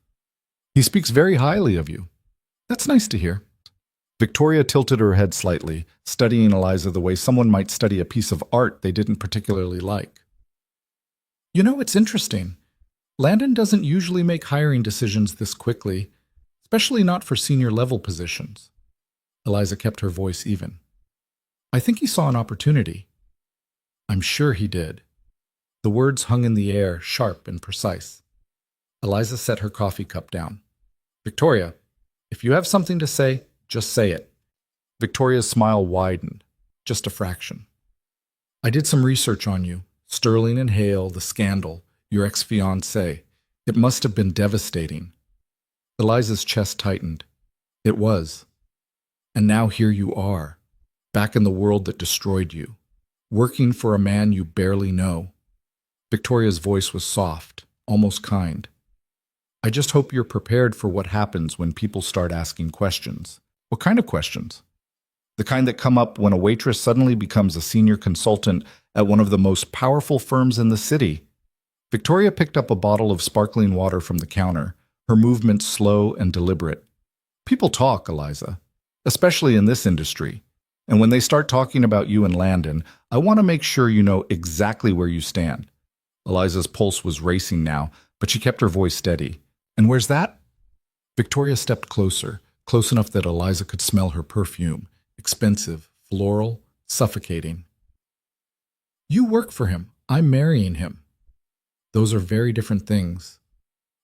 He speaks very highly of you. That's nice to hear. Victoria tilted her head slightly, studying Eliza the way someone might study a piece of art they didn't particularly like. You know, it's interesting. Landon doesn't usually make hiring decisions this quickly, especially not for senior-level positions. Eliza kept her voice even. I think he saw an opportunity. I'm sure he did. The words hung in the air, sharp and precise. Eliza set her coffee cup down. Victoria, if you have something to say, just say it. Victoria's smile widened, just a fraction. I did some research on you. Sterling and Hale, the scandal, your ex-fiancé. It must have been devastating. Eliza's chest tightened. It was. And now here you are, back in the world that destroyed you, working for a man you barely know. Victoria's voice was soft, almost kind. I just hope you're prepared for what happens when people start asking questions. What kind of questions? The kind that come up when a waitress suddenly becomes a senior consultant at one of the most powerful firms in the city. Victoria picked up a bottle of sparkling water from the counter, her movements slow and deliberate. People talk, Eliza, especially in this industry. And when they start talking about you and Landon, I want to make sure you know exactly where you stand. Eliza's pulse was racing now, but she kept her voice steady. And where's that? Victoria stepped closer, close enough that Eliza could smell her perfume. Expensive, floral, suffocating. You work for him. I'm marrying him. Those are very different things.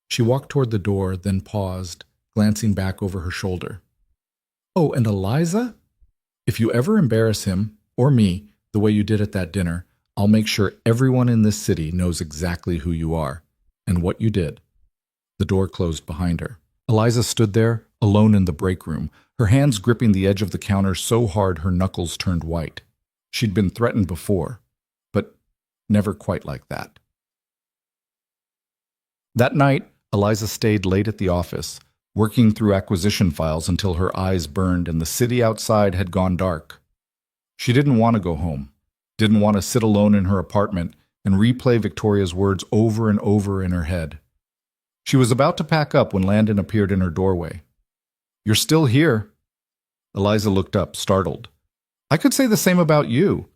She walked toward the door, then paused, glancing back over her shoulder. Oh, and Eliza? If you ever embarrass him, or me, the way you did at that dinner, I'll make sure everyone in this city knows exactly who you are, and what you did. The door closed behind her. Eliza stood there, alone in the break room, her hands gripping the edge of the counter so hard her knuckles turned white. She'd been threatened before, but never quite like that. That night, Eliza stayed late at the office, working through acquisition files until her eyes burned and the city outside had gone dark. She didn't want to go home, didn't want to sit alone in her apartment and replay Victoria's words over and over in her head. She was about to pack up when Landon appeared in her doorway. You're still here. Eliza looked up, startled. I could say the same about you.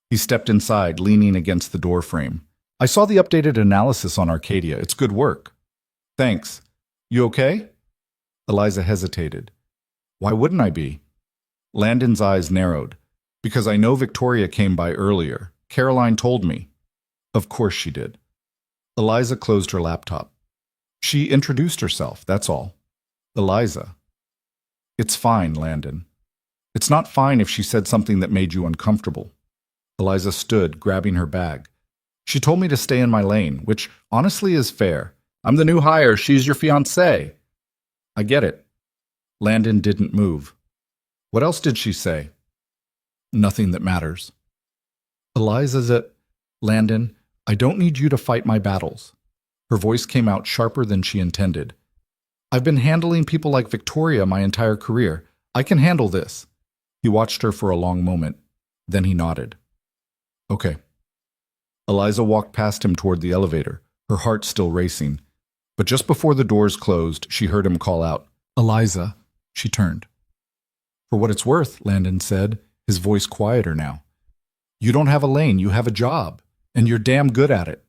He stepped inside, leaning against the doorframe. I saw the updated analysis on Arcadia. It's good work. Thanks. You okay? Eliza hesitated. Why wouldn't I be? Landon's eyes narrowed. Because I know Victoria came by earlier. Caroline told me. Of course she did. Eliza closed her laptop. She introduced herself, that's all. Eliza. It's fine, Landon. It's not fine if she said something that made you uncomfortable. Eliza stood, grabbing her bag. She told me to stay in my lane, which honestly is fair. I'm the new hire, she's your fiancé. I get it. Landon didn't move. What else did she say? Nothing that matters. Eliza's Landon, I don't need you to fight my battles. Her voice came out sharper than she intended. I've been handling people like Victoria my entire career. I can handle this. He watched her for a long moment. Then he nodded. Okay. Eliza walked past him toward the elevator, her heart still racing. But just before the doors closed, she heard him call out, Eliza. She turned. For what it's worth, Landon said, his voice quieter now. You don't have a lane, you have a job, and you're damn good at it.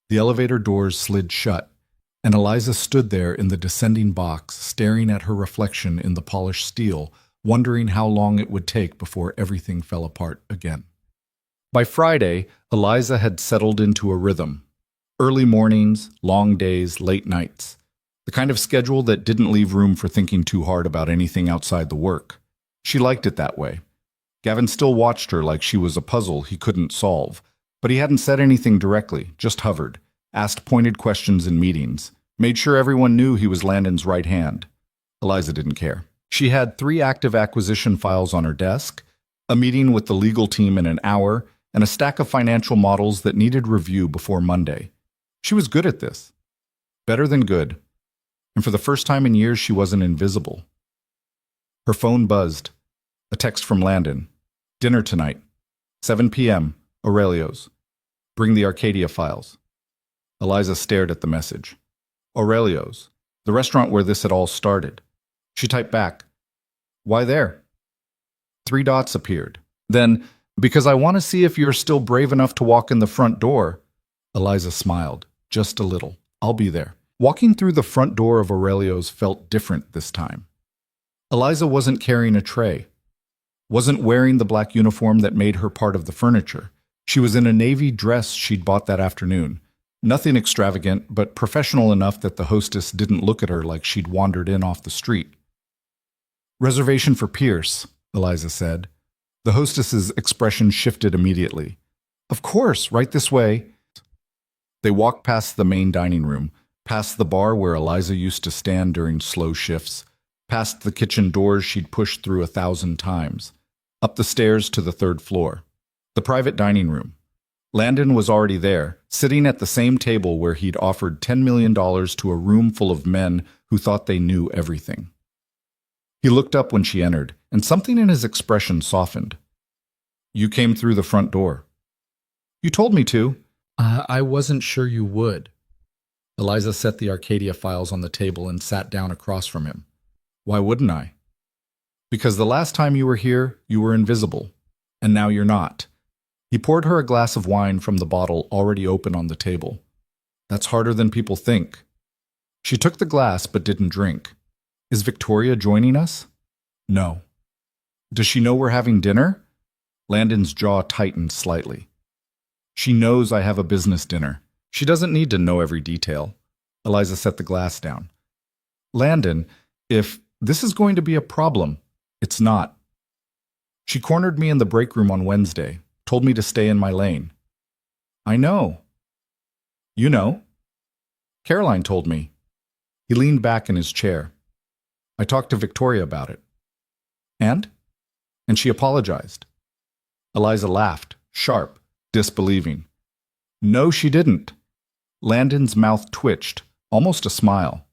The elevator doors slid shut, and Eliza stood there in the descending box, staring at her reflection in the polished steel, wondering how long it would take before everything fell apart again. By Friday, Eliza had settled into a rhythm. Early mornings, long days, late nights. The kind of schedule that didn't leave room for thinking too hard about anything outside the work. She liked it that way. Gavin still watched her like she was a puzzle he couldn't solve, but he hadn't said anything directly, just hovered, asked pointed questions in meetings, made sure everyone knew he was Landon's right hand. Eliza didn't care. She had 3 active acquisition files on her desk, a meeting with the legal team in an hour, and a stack of financial models that needed review before Monday. She was good at this. Better than good. And for the first time in years, she wasn't invisible. Her phone buzzed. A text from Landon. Dinner tonight. 7 p.m. Aurelio's. Bring the Arcadia files. Eliza stared at the message. Aurelio's. The restaurant where this had all started. She typed back. Why there? 3 dots appeared. Then, because I want to see if you're still brave enough to walk in the front door. Eliza smiled. Just a little. I'll be there. Walking through the front door of Aurelio's felt different this time. Eliza wasn't carrying a tray. Wasn't wearing the black uniform that made her part of the furniture. She was in a navy dress she'd bought that afternoon. Nothing extravagant, but professional enough that the hostess didn't look at her like she'd wandered in off the street. Reservation for Pierce, Eliza said. The hostess's expression shifted immediately. Of course, right this way. They walked past the main dining room, past the bar where Eliza used to stand during slow shifts, past the kitchen doors she'd pushed through 1,000 times, up the stairs to the 3rd floor. The private dining room. Landon was already there, sitting at the same table where he'd offered $10 million to a room full of men who thought they knew everything. He looked up when she entered, and something in his expression softened. You came through the front door. You told me to. I wasn't sure you would. Eliza set the Arcadia files on the table and sat down across from him. Why wouldn't I? Because the last time you were here, you were invisible, and now you're not. He poured her a glass of wine from the bottle already open on the table. That's harder than people think. She took the glass but didn't drink. Is Victoria joining us? No. Does she know we're having dinner? Landon's jaw tightened slightly. She knows I have a business dinner. She doesn't need to know every detail. Eliza set the glass down. Landon, if this is going to be a problem, it's not. She cornered me in the break room on Wednesday, told me to stay in my lane. I know. You know? Caroline told me. He leaned back in his chair. I talked to Victoria about it. And? And she apologized. Eliza laughed, sharp, disbelieving. No, she didn't. Landon's mouth twitched, almost a smile.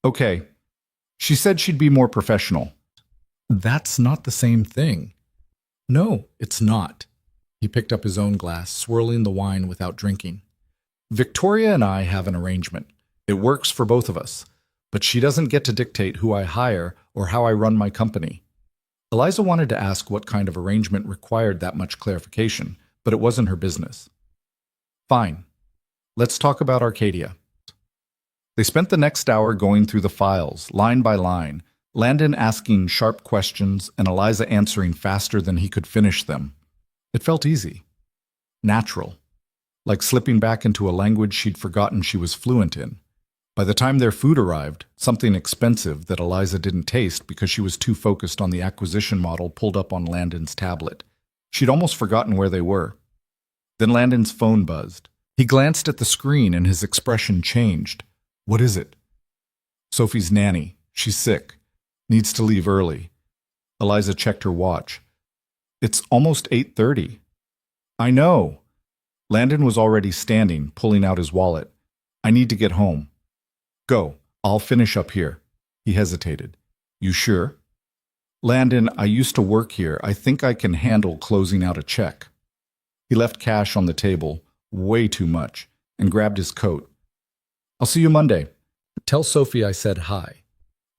Okay. She said she'd be more professional. That's not the same thing. No, it's not. He picked up his own glass, swirling the wine without drinking. Victoria and I have an arrangement. It works for both of us, but she doesn't get to dictate who I hire or how I run my company. Eliza wanted to ask what kind of arrangement required that much clarification, but it wasn't her business. Fine. Let's talk about Arcadia. They spent the next hour going through the files, line by line, Landon asking sharp questions and Eliza answering faster than he could finish them. It felt easy. Natural. Like slipping back into a language she'd forgotten she was fluent in. By the time their food arrived, something expensive that Eliza didn't taste because she was too focused on the acquisition model pulled up on Landon's tablet. She'd almost forgotten where they were. Then Landon's phone buzzed. He glanced at the screen and his expression changed. What is it? Sophie's nanny. She's sick. Needs to leave early. Eliza checked her watch. It's almost 8:30. I know. Landon was already standing, pulling out his wallet. I need to get home. Go. I'll finish up here. He hesitated. You sure? Landon, I used to work here. I think I can handle closing out a check. He left cash on the table, way too much, and grabbed his coat. I'll see you Monday. Tell Sophie I said hi.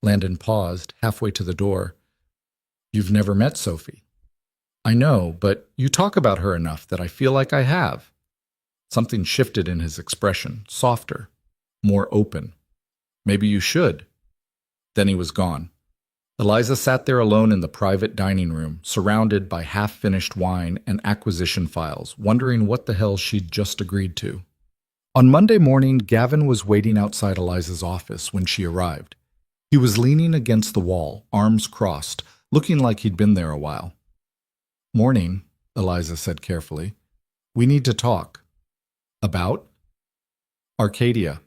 Landon paused, halfway to the door. You've never met Sophie. I know, but you talk about her enough that I feel like I have. Something shifted in his expression, softer, more open. Maybe you should. Then he was gone. Eliza sat there alone in the private dining room, surrounded by half-finished wine and acquisition files, wondering what the hell she'd just agreed to. On Monday morning, Gavin was waiting outside Eliza's office when she arrived. He was leaning against the wall, arms crossed, looking like he'd been there a while. Morning, Eliza said carefully. We need to talk. About? Arcadia.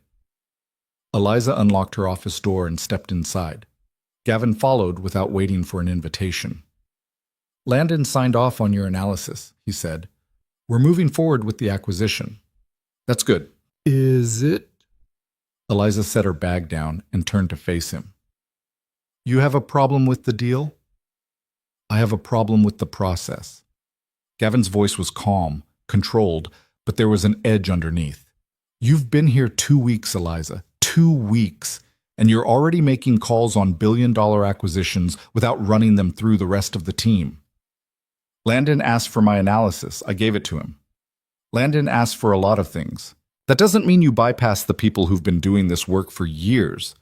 Eliza unlocked her office door and stepped inside. Gavin followed without waiting for an invitation. Landon signed off on your analysis, he said. We're moving forward with the acquisition. That's good. Is it? Eliza set her bag down and turned to face him. You have a problem with the deal? I have a problem with the process. Gavin's voice was calm, controlled, but there was an edge underneath. You've been here 2 weeks, Eliza. 2 weeks. And you're already making calls on billion-dollar acquisitions without running them through the rest of the team. Landon asked for my analysis. I gave it to him. Landon asked for a lot of things. That doesn't mean you bypass the people who've been doing this work for years.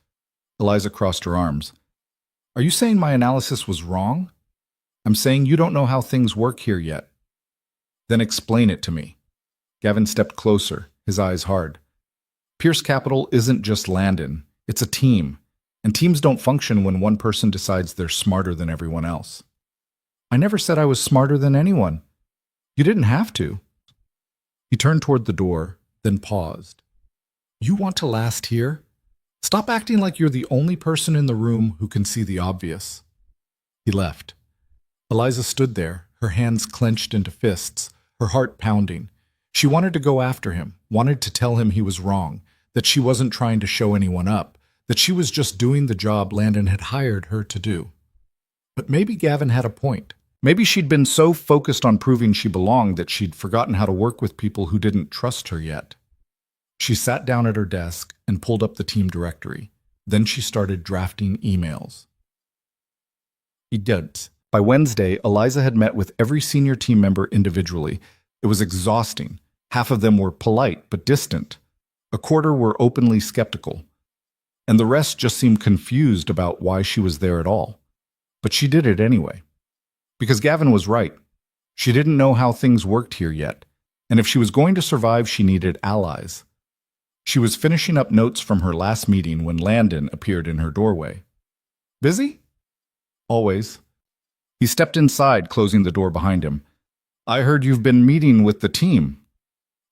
Eliza crossed her arms. Are you saying my analysis was wrong? I'm saying you don't know how things work here yet. Then explain it to me. Gavin stepped closer, his eyes hard. Pierce Capital isn't just Landon. It's a team, and teams don't function when one person decides they're smarter than everyone else. I never said I was smarter than anyone. You didn't have to. He turned toward the door, then paused. You want to last here? Stop acting like you're the only person in the room who can see the obvious. He left. Eliza stood there, her hands clenched into fists, her heart pounding. She wanted to go after him, wanted to tell him he was wrong, that she wasn't trying to show anyone up, that she was just doing the job Landon had hired her to do. But maybe Gavin had a point. Maybe she'd been so focused on proving she belonged that she'd forgotten how to work with people who didn't trust her yet. She sat down at her desk and pulled up the team directory. Then she started drafting emails. He did. By Wednesday, Eliza had met with every senior team member individually. It was exhausting. Half of them were polite but distant. A quarter were openly skeptical, and the rest just seemed confused about why she was there at all. But she did it anyway. Because Gavin was right. She didn't know how things worked here yet, and if she was going to survive, she needed allies. She was finishing up notes from her last meeting when Landon appeared in her doorway. Busy? Always. He stepped inside, closing the door behind him. I heard you've been meeting with the team.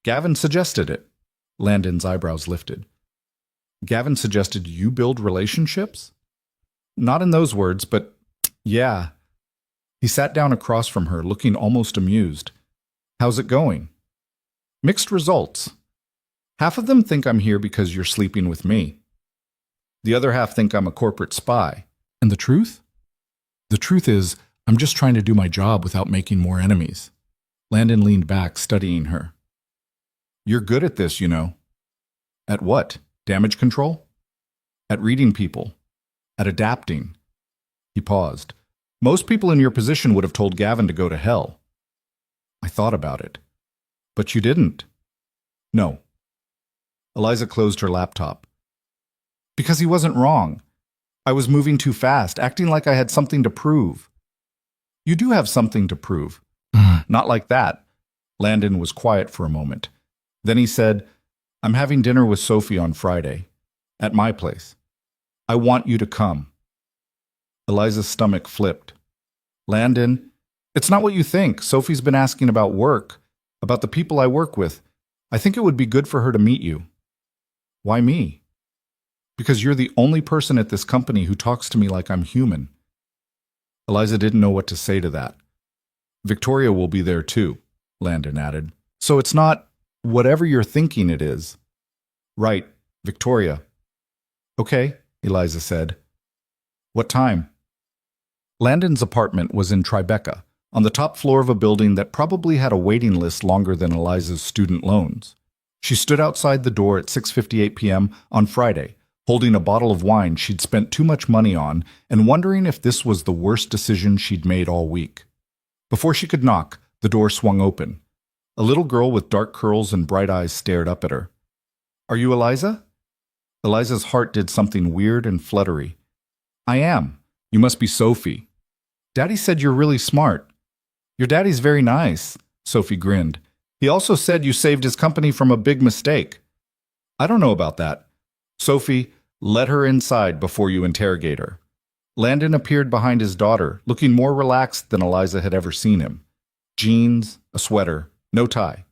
Gavin suggested it. Landon's eyebrows lifted. Gavin suggested you build relationships? Not in those words, but yeah. He sat down across from her, looking almost amused. How's it going? Mixed results. Half of them think I'm here because you're sleeping with me. The other half think I'm a corporate spy. And the truth? The truth is, I'm just trying to do my job without making more enemies. Landon leaned back, studying her. You're good at this, you know. At what? Damage control? At reading people. At adapting. He paused. Most people in your position would have told Gavin to go to hell. I thought about it. But you didn't. No. Eliza closed her laptop. Because he wasn't wrong. I was moving too fast, acting like I had something to prove. You do have something to prove. Not like that. Landon was quiet for a moment. Then he said, I'm having dinner with Sophie on Friday. At my place. I want you to come. Eliza's stomach flipped. Landon, it's not what you think. Sophie's been asking about work, about the people I work with. I think it would be good for her to meet you. Why me? Because you're the only person at this company who talks to me like I'm human. Eliza didn't know what to say to that. Victoria will be there too, Landon added. So it's not whatever you're thinking it is. Right, Victoria. Okay, Eliza said. What time? Landon's apartment was in Tribeca, on the top floor of a building that probably had a waiting list longer than Eliza's student loans. She stood outside the door at 6:58 p.m. on Friday, holding a bottle of wine she'd spent too much money on and wondering if this was the worst decision she'd made all week. Before she could knock, the door swung open. A little girl with dark curls and bright eyes stared up at her. Are you Eliza? Eliza's heart did something weird and fluttery. I am. You must be Sophie. Daddy said you're really smart. Your daddy's very nice, Sophie grinned. He also said you saved his company from a big mistake. I don't know about that. Sophie, let her inside before you interrogate her. Landon appeared behind his daughter, looking more relaxed than Eliza had ever seen him. Jeans, a sweater, no tie.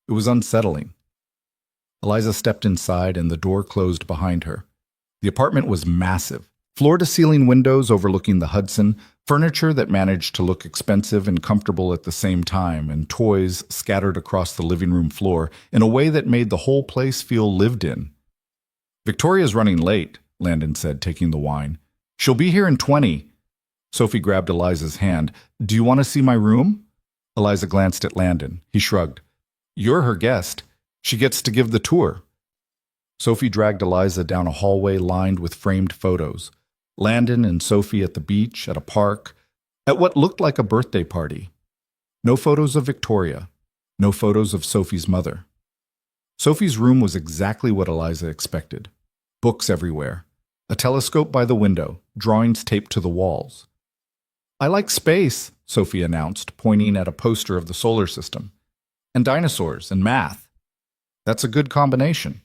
It was unsettling. Eliza stepped inside and the door closed behind her. The apartment was massive. Floor-to-ceiling windows overlooking the Hudson, furniture that managed to look expensive and comfortable at the same time, and toys scattered across the living room floor in a way that made the whole place feel lived in. Victoria's running late, Landon said, taking the wine. She'll be here in 20. Sophie grabbed Eliza's hand. Do you want to see my room? Eliza glanced at Landon. He shrugged. You're her guest. She gets to give the tour. Sophie dragged Eliza down a hallway lined with framed photos. Landon and Sophie at the beach, at a park, at what looked like a birthday party. No photos of Victoria. No photos of Sophie's mother. Sophie's room was exactly what Eliza expected. Books everywhere. A telescope by the window, drawings taped to the walls. I like space, Sophie announced, pointing at a poster of the solar system. And dinosaurs and math. That's a good combination.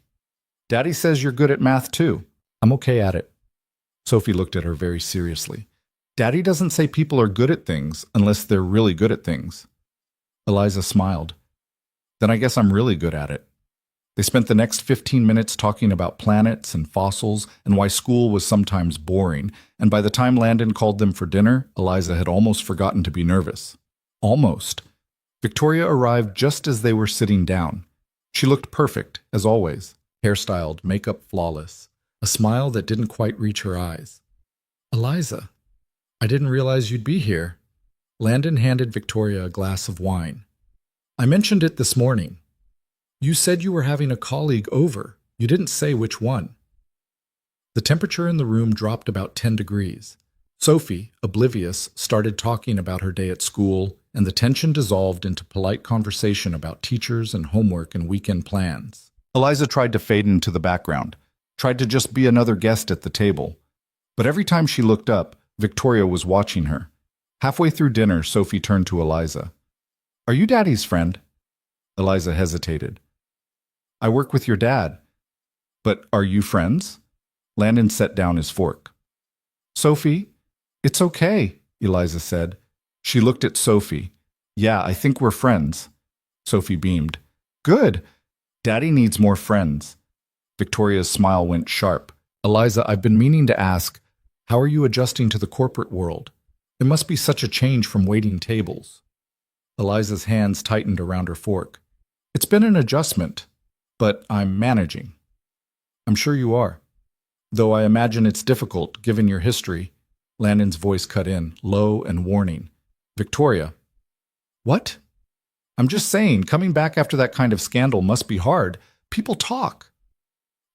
Daddy says you're good at math too. I'm okay at it. Sophie looked at her very seriously. Daddy doesn't say people are good at things unless they're really good at things. Eliza smiled. Then I guess I'm really good at it. They spent the next 15 minutes talking about planets and fossils and why school was sometimes boring, and by the time Landon called them for dinner, Eliza had almost forgotten to be nervous. Almost. Victoria arrived just as they were sitting down. She looked perfect, as always, hairstyled, makeup flawless, a smile that didn't quite reach her eyes. Eliza, I didn't realize you'd be here. Landon handed Victoria a glass of wine. I mentioned it this morning. You said you were having a colleague over. You didn't say which one. The temperature in the room dropped about 10 degrees. Sophie, oblivious, started talking about her day at school, and the tension dissolved into polite conversation about teachers and homework and weekend plans. Eliza tried to fade into the background, tried to just be another guest at the table. But every time she looked up, Victoria was watching her. Halfway through dinner, Sophie turned to Eliza. Are you Daddy's friend? Eliza hesitated. I work with your dad. But are you friends? Landon set down his fork. Sophie, it's okay, Eliza said. She looked at Sophie. Yeah, I think we're friends. Sophie beamed. Good. Daddy needs more friends. Victoria's smile went sharp. Eliza, I've been meaning to ask, how are you adjusting to the corporate world? It must be such a change from waiting tables. Eliza's hands tightened around her fork. It's been an adjustment, but I'm managing. I'm sure you are. Though I imagine it's difficult, given your history. Landon's voice cut in, low and warning. Victoria. What? I'm just saying, coming back after that kind of scandal must be hard. People talk.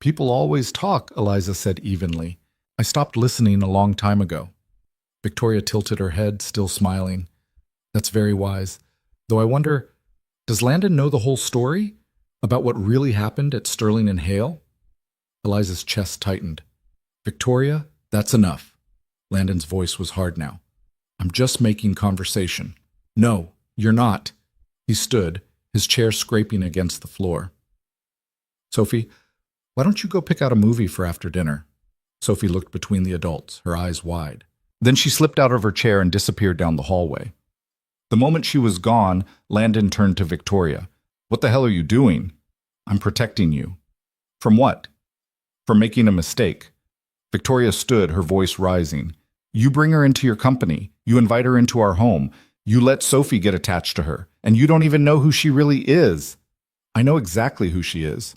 People always talk, Eliza said evenly. I stopped listening a long time ago. Victoria tilted her head, still smiling. That's very wise. Though I wonder, does Landon know the whole story? About what really happened at Sterling and Hale? Eliza's chest tightened. Victoria, that's enough. Landon's voice was hard now. I'm just making conversation. No, you're not. He stood, his chair scraping against the floor. Sophie, why don't you go pick out a movie for after dinner? Sophie looked between the adults, her eyes wide. Then she slipped out of her chair and disappeared down the hallway. The moment she was gone, Landon turned to Victoria. What the hell are you doing? I'm protecting you. From what? From making a mistake. Victoria stood, her voice rising. You bring her into your company. You invite her into our home. You let Sophie get attached to her, and you don't even know who she really is. I know exactly who she is.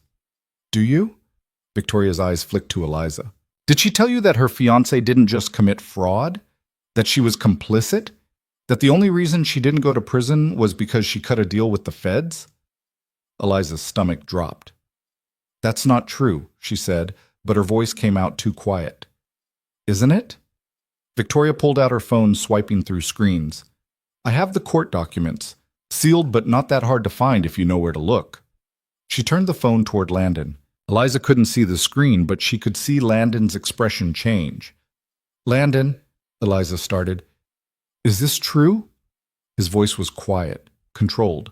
Do you? Victoria's eyes flicked to Eliza. Did she tell you that her fiancé didn't just commit fraud? That she was complicit? That the only reason she didn't go to prison was because she cut a deal with the feds? Eliza's stomach dropped. That's not true, she said, but her voice came out too quiet. Isn't it? Victoria pulled out her phone, swiping through screens. I have the court documents. Sealed but not that hard to find if you know where to look. She turned the phone toward Landon. Eliza couldn't see the screen, but she could see Landon's expression change. Landon, Eliza started. Is this true? His voice was quiet, controlled.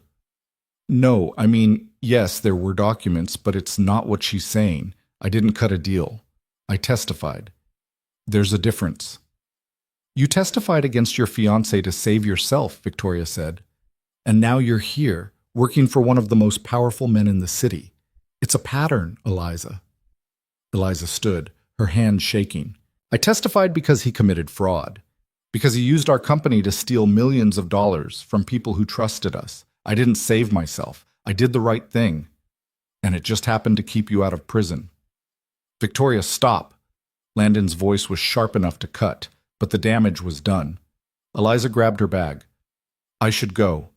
No, I mean, yes, there were documents, but it's not what she's saying. I didn't cut a deal. I testified. There's a difference. You testified against your fiancé to save yourself, Victoria said. And now you're here, working for one of the most powerful men in the city. It's a pattern, Eliza. Eliza stood, her hand shaking. I testified because he committed fraud. Because he used our company to steal millions of dollars from people who trusted us. I didn't save myself. I did the right thing. And it just happened to keep you out of prison. Victoria, stop. Landon's voice was sharp enough to cut, but the damage was done. Eliza grabbed her bag. I should go.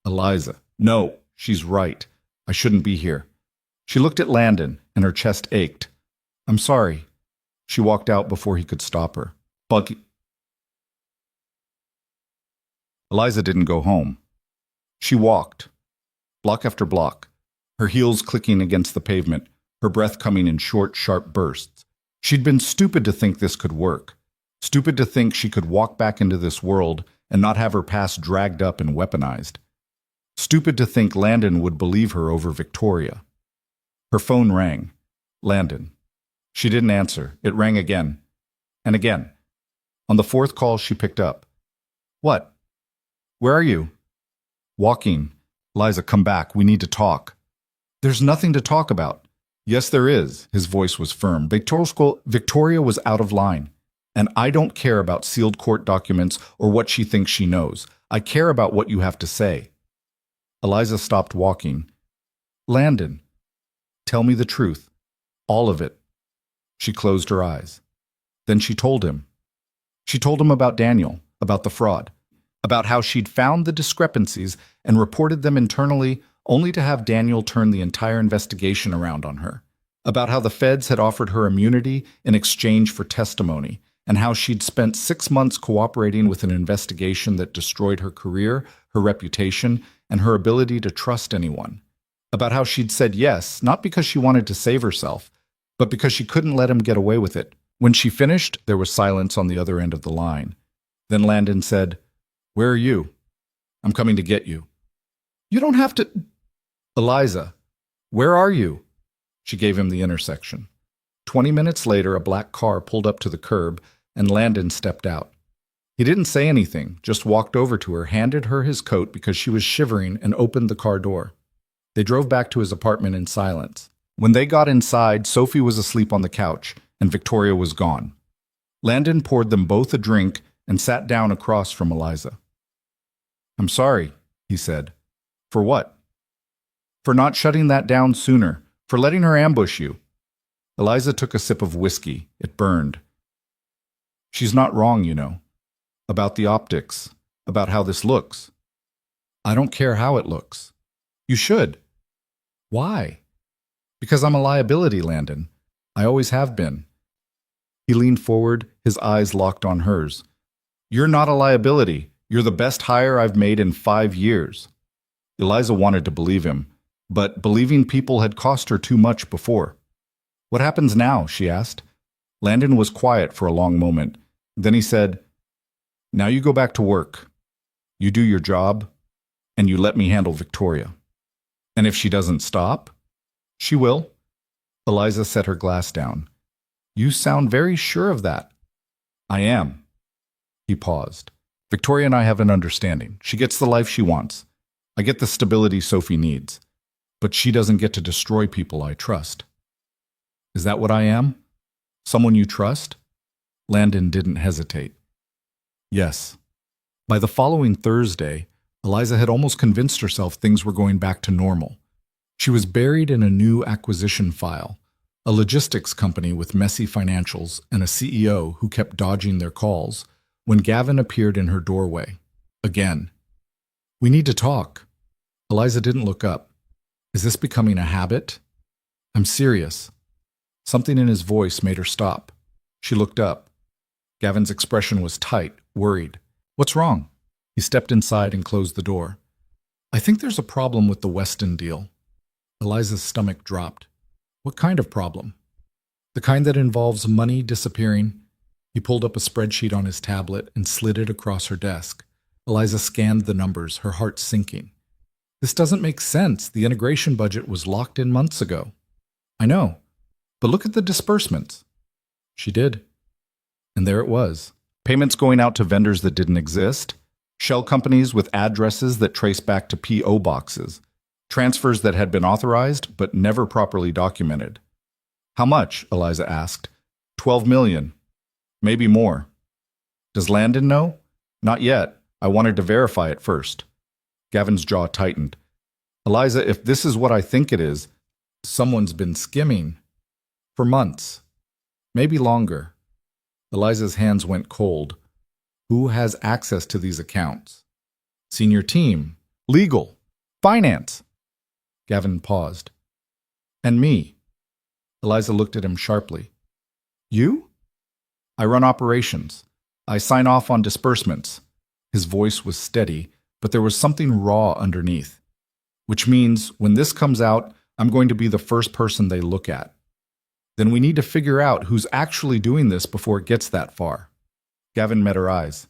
Eliza, no, she's right. I shouldn't be here. She looked at Landon, and her chest ached. I'm sorry. She walked out before he could stop her. Bucky. Eliza didn't go home. She walked, block after block, her heels clicking against the pavement, her breath coming in short, sharp bursts. She'd been stupid to think this could work, stupid to think she could walk back into this world and not have her past dragged up and weaponized. Stupid to think Landon would believe her over Victoria. Her phone rang. Landon. She didn't answer. It rang again. And again. On the fourth call, she picked up. What? Where are you? Walking. Liza, come back. We need to talk. There's nothing to talk about. Yes, there is. His voice was firm. Victoria was out of line. And I don't care about sealed court documents or what she thinks she knows. I care about what you have to say. Eliza stopped walking. Landon, tell me the truth. All of it. She closed her eyes. Then she told him. She told him about Daniel, about the fraud, about how she'd found the discrepancies and reported them internally only to have Daniel turn the entire investigation around on her, about how the feds had offered her immunity in exchange for testimony, and how she'd spent 6 months cooperating with an investigation that destroyed her career, her reputation, and her ability to trust anyone, about how she'd said yes, not because she wanted to save herself, but because she couldn't let him get away with it. When she finished, there was silence on the other end of the line. Then Landon said, Where are you? I'm coming to get you. You don't have to... Eliza, where are you? She gave him the intersection. 20 minutes later, a black car pulled up to the curb, and Landon stepped out. He didn't say anything, just walked over to her, handed her his coat because she was shivering, and opened the car door. They drove back to his apartment in silence. When they got inside, Sophie was asleep on the couch, and Victoria was gone. Landon poured them both a drink and sat down across from Eliza. I'm sorry, he said. For what? For not shutting that down sooner, for letting her ambush you. Eliza took a sip of whiskey. It burned. She's not wrong, you know. About the optics, about how this looks. I don't care how it looks. You should. Why? Because I'm a liability, Landon. I always have been. He leaned forward, his eyes locked on hers. You're not a liability. You're the best hire I've made in 5 years. Eliza wanted to believe him, but believing people had cost her too much before. What happens now? She asked. Landon was quiet for a long moment. Then he said, Now you go back to work. You do your job, and you let me handle Victoria. And if she doesn't stop, she will. Eliza set her glass down. You sound very sure of that. I am. He paused. Victoria and I have an understanding. She gets the life she wants. I get the stability Sophie needs. But she doesn't get to destroy people I trust. Is that what I am? Someone you trust? Landon didn't hesitate. Yes. By the following Thursday, Eliza had almost convinced herself things were going back to normal. She was buried in a new acquisition file, a logistics company with messy financials and a CEO who kept dodging their calls, when Gavin appeared in her doorway. Again. "We need to talk." Eliza didn't look up. "Is this becoming a habit?" "I'm serious." Something in his voice made her stop. She looked up. Gavin's expression was tight, worried. "What's wrong?" He stepped inside and closed the door. "I think there's a problem with the Weston deal." Eliza's stomach dropped. "What kind of problem?" "The kind that involves money disappearing." He pulled up a spreadsheet on his tablet and slid it across her desk. Eliza scanned the numbers, her heart sinking. "This doesn't make sense. The integration budget was locked in months ago." "I know, but look at the disbursements." She did. And there it was. Payments going out to vendors that didn't exist, shell companies with addresses that trace back to P.O. boxes, transfers that had been authorized but never properly documented. "How much?" Eliza asked. $12 million. Maybe more." "Does Landon know?" "Not yet. I wanted to verify it first." Gavin's jaw tightened. "Eliza, if this is what I think it is, someone's been skimming for months. Maybe longer." Eliza's hands went cold. "Who has access to these accounts?" "Senior team. Legal. Finance." Gavin paused. "And me." Eliza looked at him sharply. "You?" "I run operations. I sign off on disbursements." His voice was steady, but there was something raw underneath. "Which means, when this comes out, I'm going to be the first person they look at. Then we need to figure out who's actually doing this before it gets that far." Gavin met her eyes.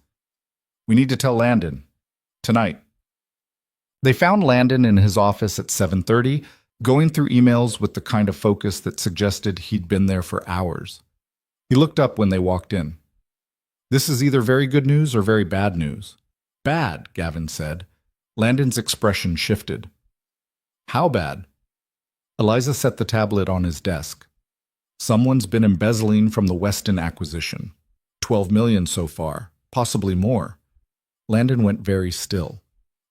"We need to tell Landon. Tonight." They found Landon in his office at 7:30, going through emails with the kind of focus that suggested he'd been there for hours. He looked up when they walked in. "This is either very good news or very bad news." "Bad," Gavin said. Landon's expression shifted. "How bad?" Eliza set the tablet on his desk. "Someone's been embezzling from the Weston acquisition. 12 million so far, possibly more." Landon went very still.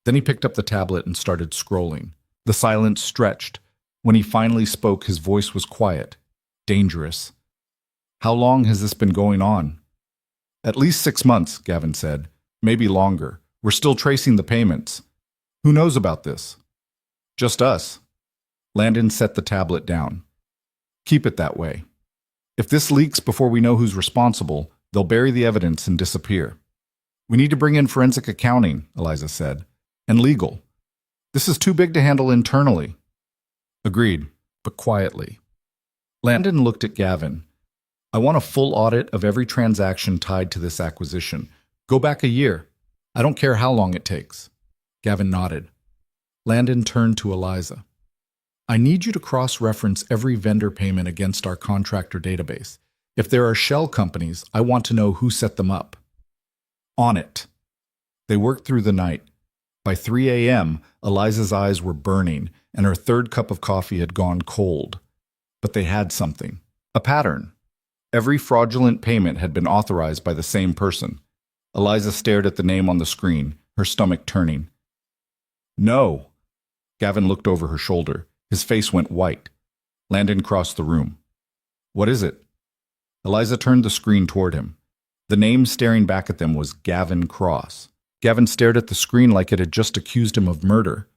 Then he picked up the tablet and started scrolling. The silence stretched. When he finally spoke, his voice was quiet. "Dangerous." "How long has this been going on?" "At least 6 months," Gavin said. "Maybe longer. We're still tracing the payments." "Who knows about this?" "Just us." Landon set the tablet down. "Keep it that way. If this leaks before we know who's responsible, they'll bury the evidence and disappear." "We need to bring in forensic accounting," Eliza said. "And legal. This is too big to handle internally." "Agreed, but quietly." Landon looked at Gavin. "I want a full audit of every transaction tied to this acquisition. Go back a year. I don't care how long it takes." Gavin nodded. Landon turned to Eliza. "I need you to cross-reference every vendor payment against our contractor database. If there are shell companies, I want to know who set them up." "On it." They worked through the night. By 3 a.m., Eliza's eyes were burning, and her third cup of coffee had gone cold. But they had something. A pattern. Every fraudulent payment had been authorized by the same person. Eliza stared at the name on the screen, her stomach turning. "No." Gavin looked over her shoulder. His face went white. Landon crossed the room. "What is it?" Eliza turned the screen toward him. The name staring back at them was Gavin Cross. Gavin stared at the screen like it had just accused him of murder.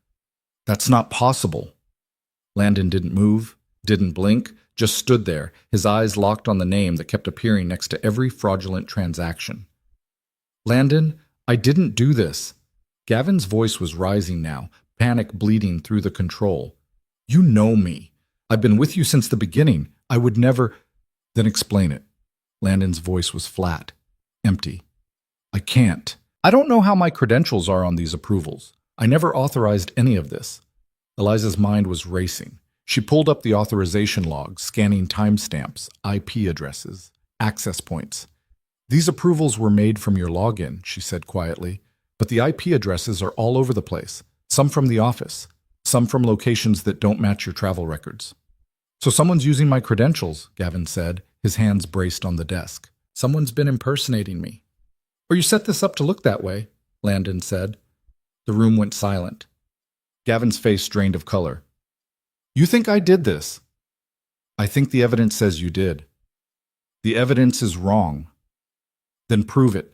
"That's not possible." Landon didn't move, didn't blink, just stood there, his eyes locked on the name that kept appearing next to every fraudulent transaction. "Landon, I didn't do this." Gavin's voice was rising now, panic bleeding through the control. "You know me. I've been with you since the beginning. I would never—" "Then explain it." Landon's voice was flat, empty. "I can't. I don't know how my credentials are on these approvals. I never authorized any of this." Eliza's mind was racing. She pulled up the authorization logs, scanning timestamps, IP addresses, access points. "These approvals were made from your login," she said quietly, "but the IP addresses are all over the place, some from the office, some from locations that don't match your travel records." "So someone's using my credentials," Gavin said, his hands braced on the desk. "Someone's been impersonating me." "Or you set this up to look that way," Landon said. The room went silent. Gavin's face drained of color. "You think I did this?" I think the evidence says you did. The evidence is wrong. Then prove it.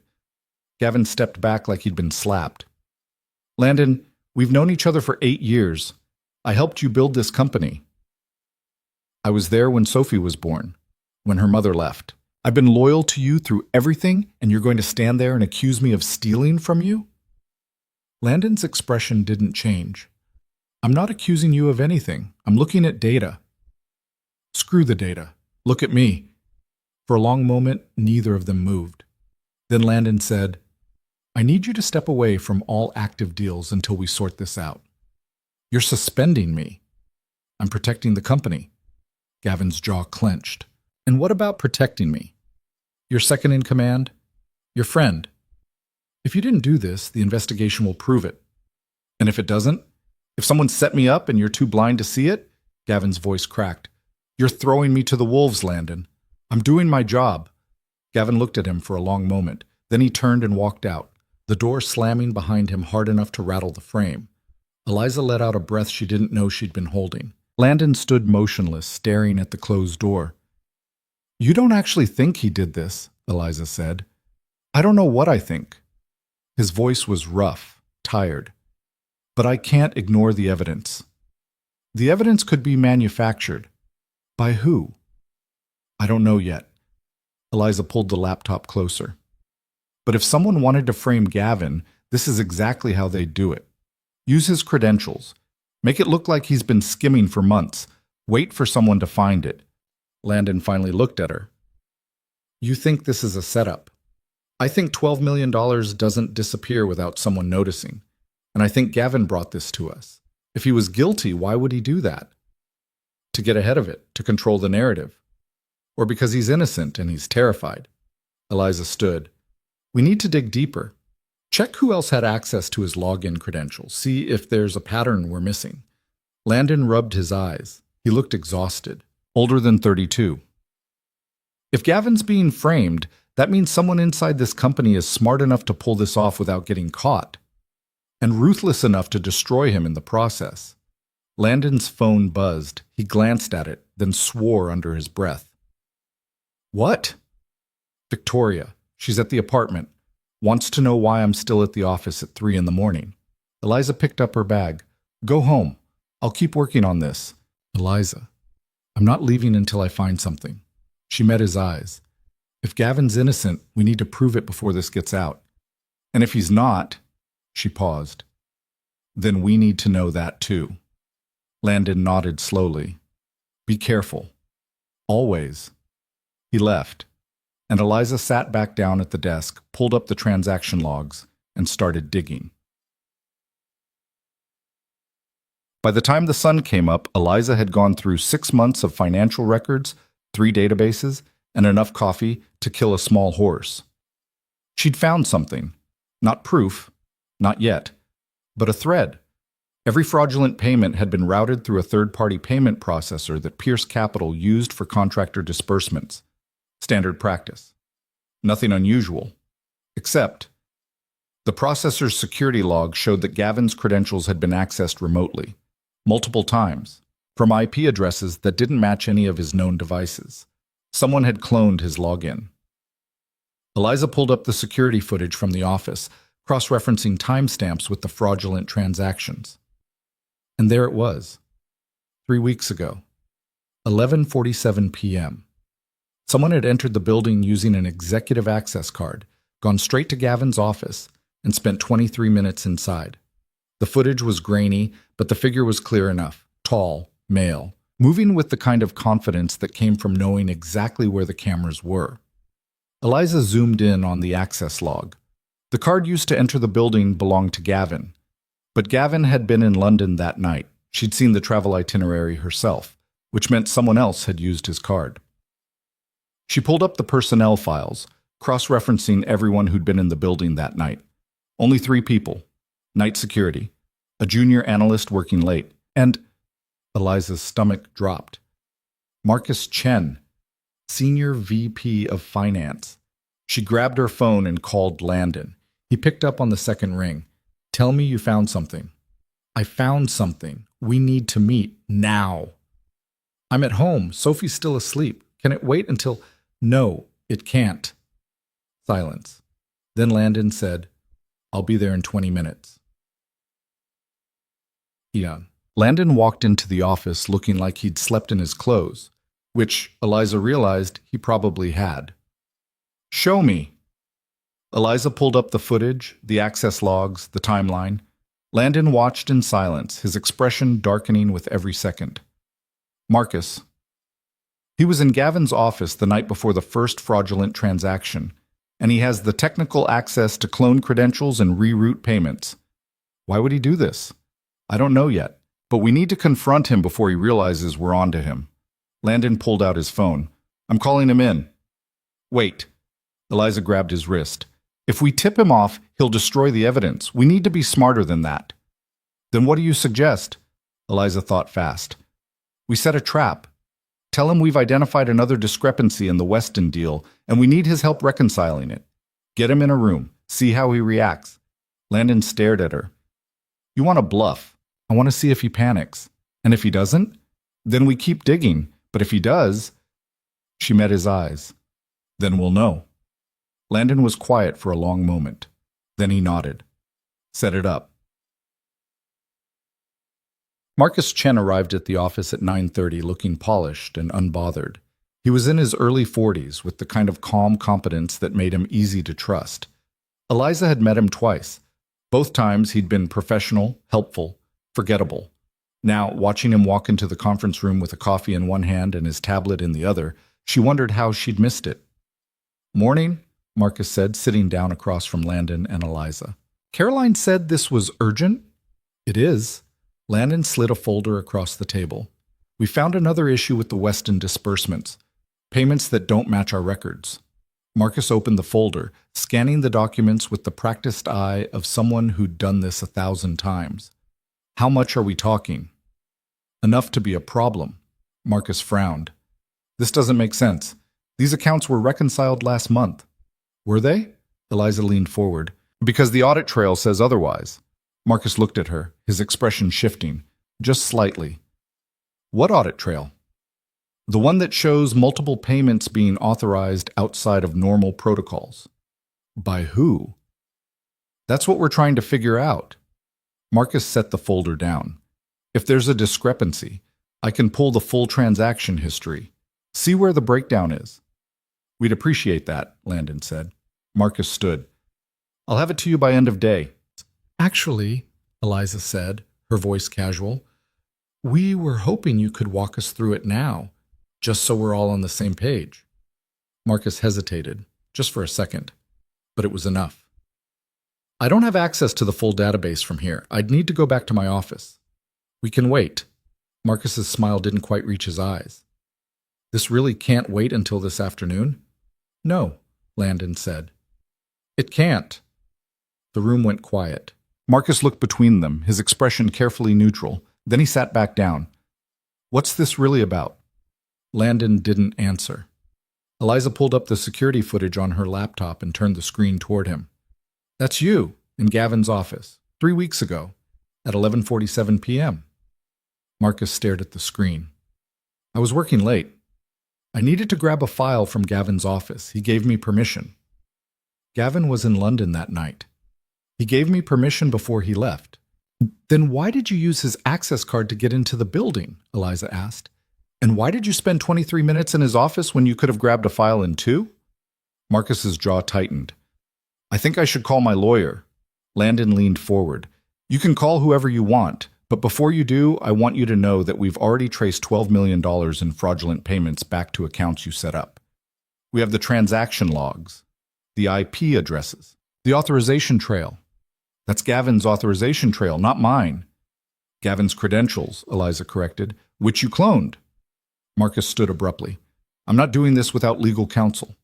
Gavin stepped back like he'd been slapped. Landon, we've known each other for 8 years. I helped you build this company. I was there when Sophie was born, when her mother left. I've been loyal to you through everything, and you're going to stand there and accuse me of stealing from you? Landon's expression didn't change. I'm not accusing you of anything. I'm looking at data. Screw the data. Look at me. For a long moment, neither of them moved. Then Landon said, I need you to step away from all active deals until we sort this out. You're suspending me. I'm protecting the company. Gavin's jaw clenched. And what about protecting me? Your second in command? Your friend? If you didn't do this, the investigation will prove it. And if it doesn't? If someone set me up and you're too blind to see it? Gavin's voice cracked. You're throwing me to the wolves, Landon. I'm doing my job. Gavin looked at him for a long moment. Then he turned and walked out, the door slamming behind him hard enough to rattle the frame. Eliza let out a breath she didn't know she'd been holding. Landon stood motionless, staring at the closed door. You don't actually think he did this, Eliza said. I don't know what I think. His voice was rough, tired. But I can't ignore the evidence. The evidence could be manufactured. By who? I don't know yet. Eliza pulled the laptop closer. But if someone wanted to frame Gavin, this is exactly how they'd do it. Use his credentials. Make it look like he's been skimming for months. Wait for someone to find it. Landon finally looked at her. You think this is a setup. I think $12 million doesn't disappear without someone noticing. And I think Gavin brought this to us. If he was guilty, why would he do that? To get ahead of it, to control the narrative. Or because he's innocent and he's terrified. Eliza stood. We need to dig deeper. Check who else had access to his login credentials. See if there's a pattern we're missing. Landon rubbed his eyes. He looked exhausted. Older than 32. If Gavin's being framed, that means someone inside this company is smart enough to pull this off without getting caught. And ruthless enough to destroy him in the process. Landon's phone buzzed. He glanced at it, then swore under his breath. What? Victoria. She's at the apartment. Wants to know why I'm still at the office at 3 a.m. Eliza picked up her bag. Go home. I'll keep working on this. Eliza. I'm not leaving until I find something. She met his eyes. If Gavin's innocent, we need to prove it before this gets out. And if he's not, she paused. Then we need to know that too. Landon nodded slowly. Be careful. Always. He left, and Eliza sat back down at the desk, pulled up the transaction logs, and started digging. By the time the sun came up, Eliza had gone through 6 months of financial records, 3 databases, and enough coffee to kill a small horse. She'd found something. Not proof, not yet, but a thread. Every fraudulent payment had been routed through a third-party payment processor that Pierce Capital used for contractor disbursements. Standard practice. Nothing unusual. Except, the processor's security log showed that Gavin's credentials had been accessed remotely. Multiple times, from IP addresses that didn't match any of his known devices. Someone had cloned his login. Eliza pulled up the security footage from the office, cross-referencing timestamps with the fraudulent transactions. And there it was. 3 weeks ago. 11:47 p.m. Someone had entered the building using an executive access card, gone straight to Gavin's office, and spent 23 minutes inside. The footage was grainy, but the figure was clear enough. Tall, male, moving with the kind of confidence that came from knowing exactly where the cameras were. Eliza zoomed in on the access log. The card used to enter the building belonged to Gavin. But Gavin had been in London that night. She'd seen the travel itinerary herself, which meant someone else had used his card. She pulled up the personnel files, cross-referencing everyone who'd been in the building that night. Only 3 people. Night security, a junior analyst working late, and Eliza's stomach dropped. Marcus Chen, Senior VP of Finance. She grabbed her phone and called Landon. He picked up on the second ring. Tell me you found something. I found something. We need to meet now. I'm at home. Sophie's still asleep. Can it wait until... No, it can't. Silence. Then Landon said, I'll be there in 20 minutes. Eon. Landon walked into the office looking like he'd slept in his clothes, which Eliza realized he probably had. Show me. Eliza pulled up the footage, the access logs, the timeline. Landon watched in silence, his expression darkening with every second. Marcus. He was in Gavin's office the night before the first fraudulent transaction, and he has the technical access to clone credentials and reroute payments. Why would he do this? I don't know yet, but we need to confront him before he realizes we're on to him. Landon pulled out his phone. I'm calling him in. Wait. Eliza grabbed his wrist. If we tip him off, he'll destroy the evidence. We need to be smarter than that. Then what do you suggest? Eliza thought fast. We set a trap. Tell him we've identified another discrepancy in the Weston deal, and we need his help reconciling it. Get him in a room. See how he reacts. Landon stared at her. You want to bluff. I want to see if he panics. And if he doesn't, then we keep digging. But if he does... She met his eyes. Then we'll know. Landon was quiet for a long moment. Then he nodded. Set it up. Marcus Chen arrived at the office at 9:30 looking polished and unbothered. He was in his early 40s with the kind of calm competence that made him easy to trust. Eliza had met him twice. Both times he'd been professional, helpful, forgettable. Now, watching him walk into the conference room with a coffee in one hand and his tablet in the other, she wondered how she'd missed it. Morning, Marcus said, sitting down across from Landon and Eliza. Caroline said this was urgent? It is. Landon slid a folder across the table. We found another issue with the Weston disbursements, payments that don't match our records. Marcus opened the folder, scanning the documents with the practiced eye of someone who'd done this 1,000 times. How much are we talking? Enough to be a problem. Marcus frowned. This doesn't make sense. These accounts were reconciled last month. Were they? Eliza leaned forward. Because the audit trail says otherwise. Marcus looked at her, his expression shifting, just slightly. What audit trail? The one that shows multiple payments being authorized outside of normal protocols. By who? That's what we're trying to figure out. Marcus set the folder down. If there's a discrepancy, I can pull the full transaction history. See where the breakdown is. We'd appreciate that, Landon said. Marcus stood. I'll have it to you by end of day. Actually, Eliza said, her voice casual, we were hoping you could walk us through it now, just so we're all on the same page. Marcus hesitated, just for a second, but it was enough. I don't have access to the full database from here. I'd need to go back to my office. We can wait. Marcus's smile didn't quite reach his eyes. This really can't wait until this afternoon? No, Landon said. It can't. The room went quiet. Marcus looked between them, his expression carefully neutral. Then he sat back down. What's this really about? Landon didn't answer. Eliza pulled up the security footage on her laptop and turned the screen toward him. That's you, in Gavin's office, 3 weeks ago, at 11:47 p.m. Marcus stared at the screen. I was working late. I needed to grab a file from Gavin's office. He gave me permission. Gavin was in London that night. He gave me permission before he left. Then why did you use his access card to get into the building? Eliza asked. And why did you spend 23 minutes in his office when you could have grabbed a file in 2? Marcus's jaw tightened. I think I should call my lawyer. Landon leaned forward. You can call whoever you want, but before you do, I want you to know that we've already traced $12 million in fraudulent payments back to accounts you set up. We have the transaction logs, the IP addresses, the authorization trail. That's Gavin's authorization trail, not mine. Gavin's credentials, Eliza corrected, which you cloned. Marcus stood abruptly. I'm not doing this without legal counsel.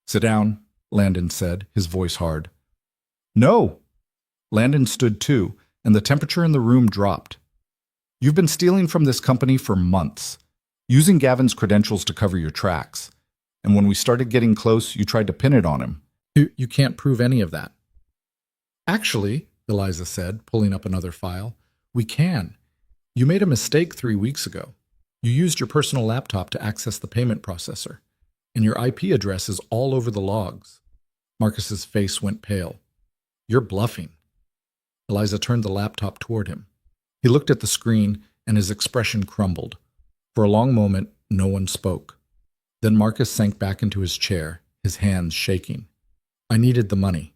Sit down, Landon said, his voice hard. No. Landon stood too, and the temperature in the room dropped. You've been stealing from this company for months, using Gavin's credentials to cover your tracks. And when we started getting close, you tried to pin it on him. You can't prove any of that. Actually, Eliza said, pulling up another file, we can. You made a mistake 3 weeks ago. You used your personal laptop to access the payment processor, and your IP address is all over the logs. Marcus's face went pale. You're bluffing. Eliza turned the laptop toward him. He looked at the screen, and his expression crumbled. For a long moment, no one spoke. Then Marcus sank back into his chair, his hands shaking. I needed the money.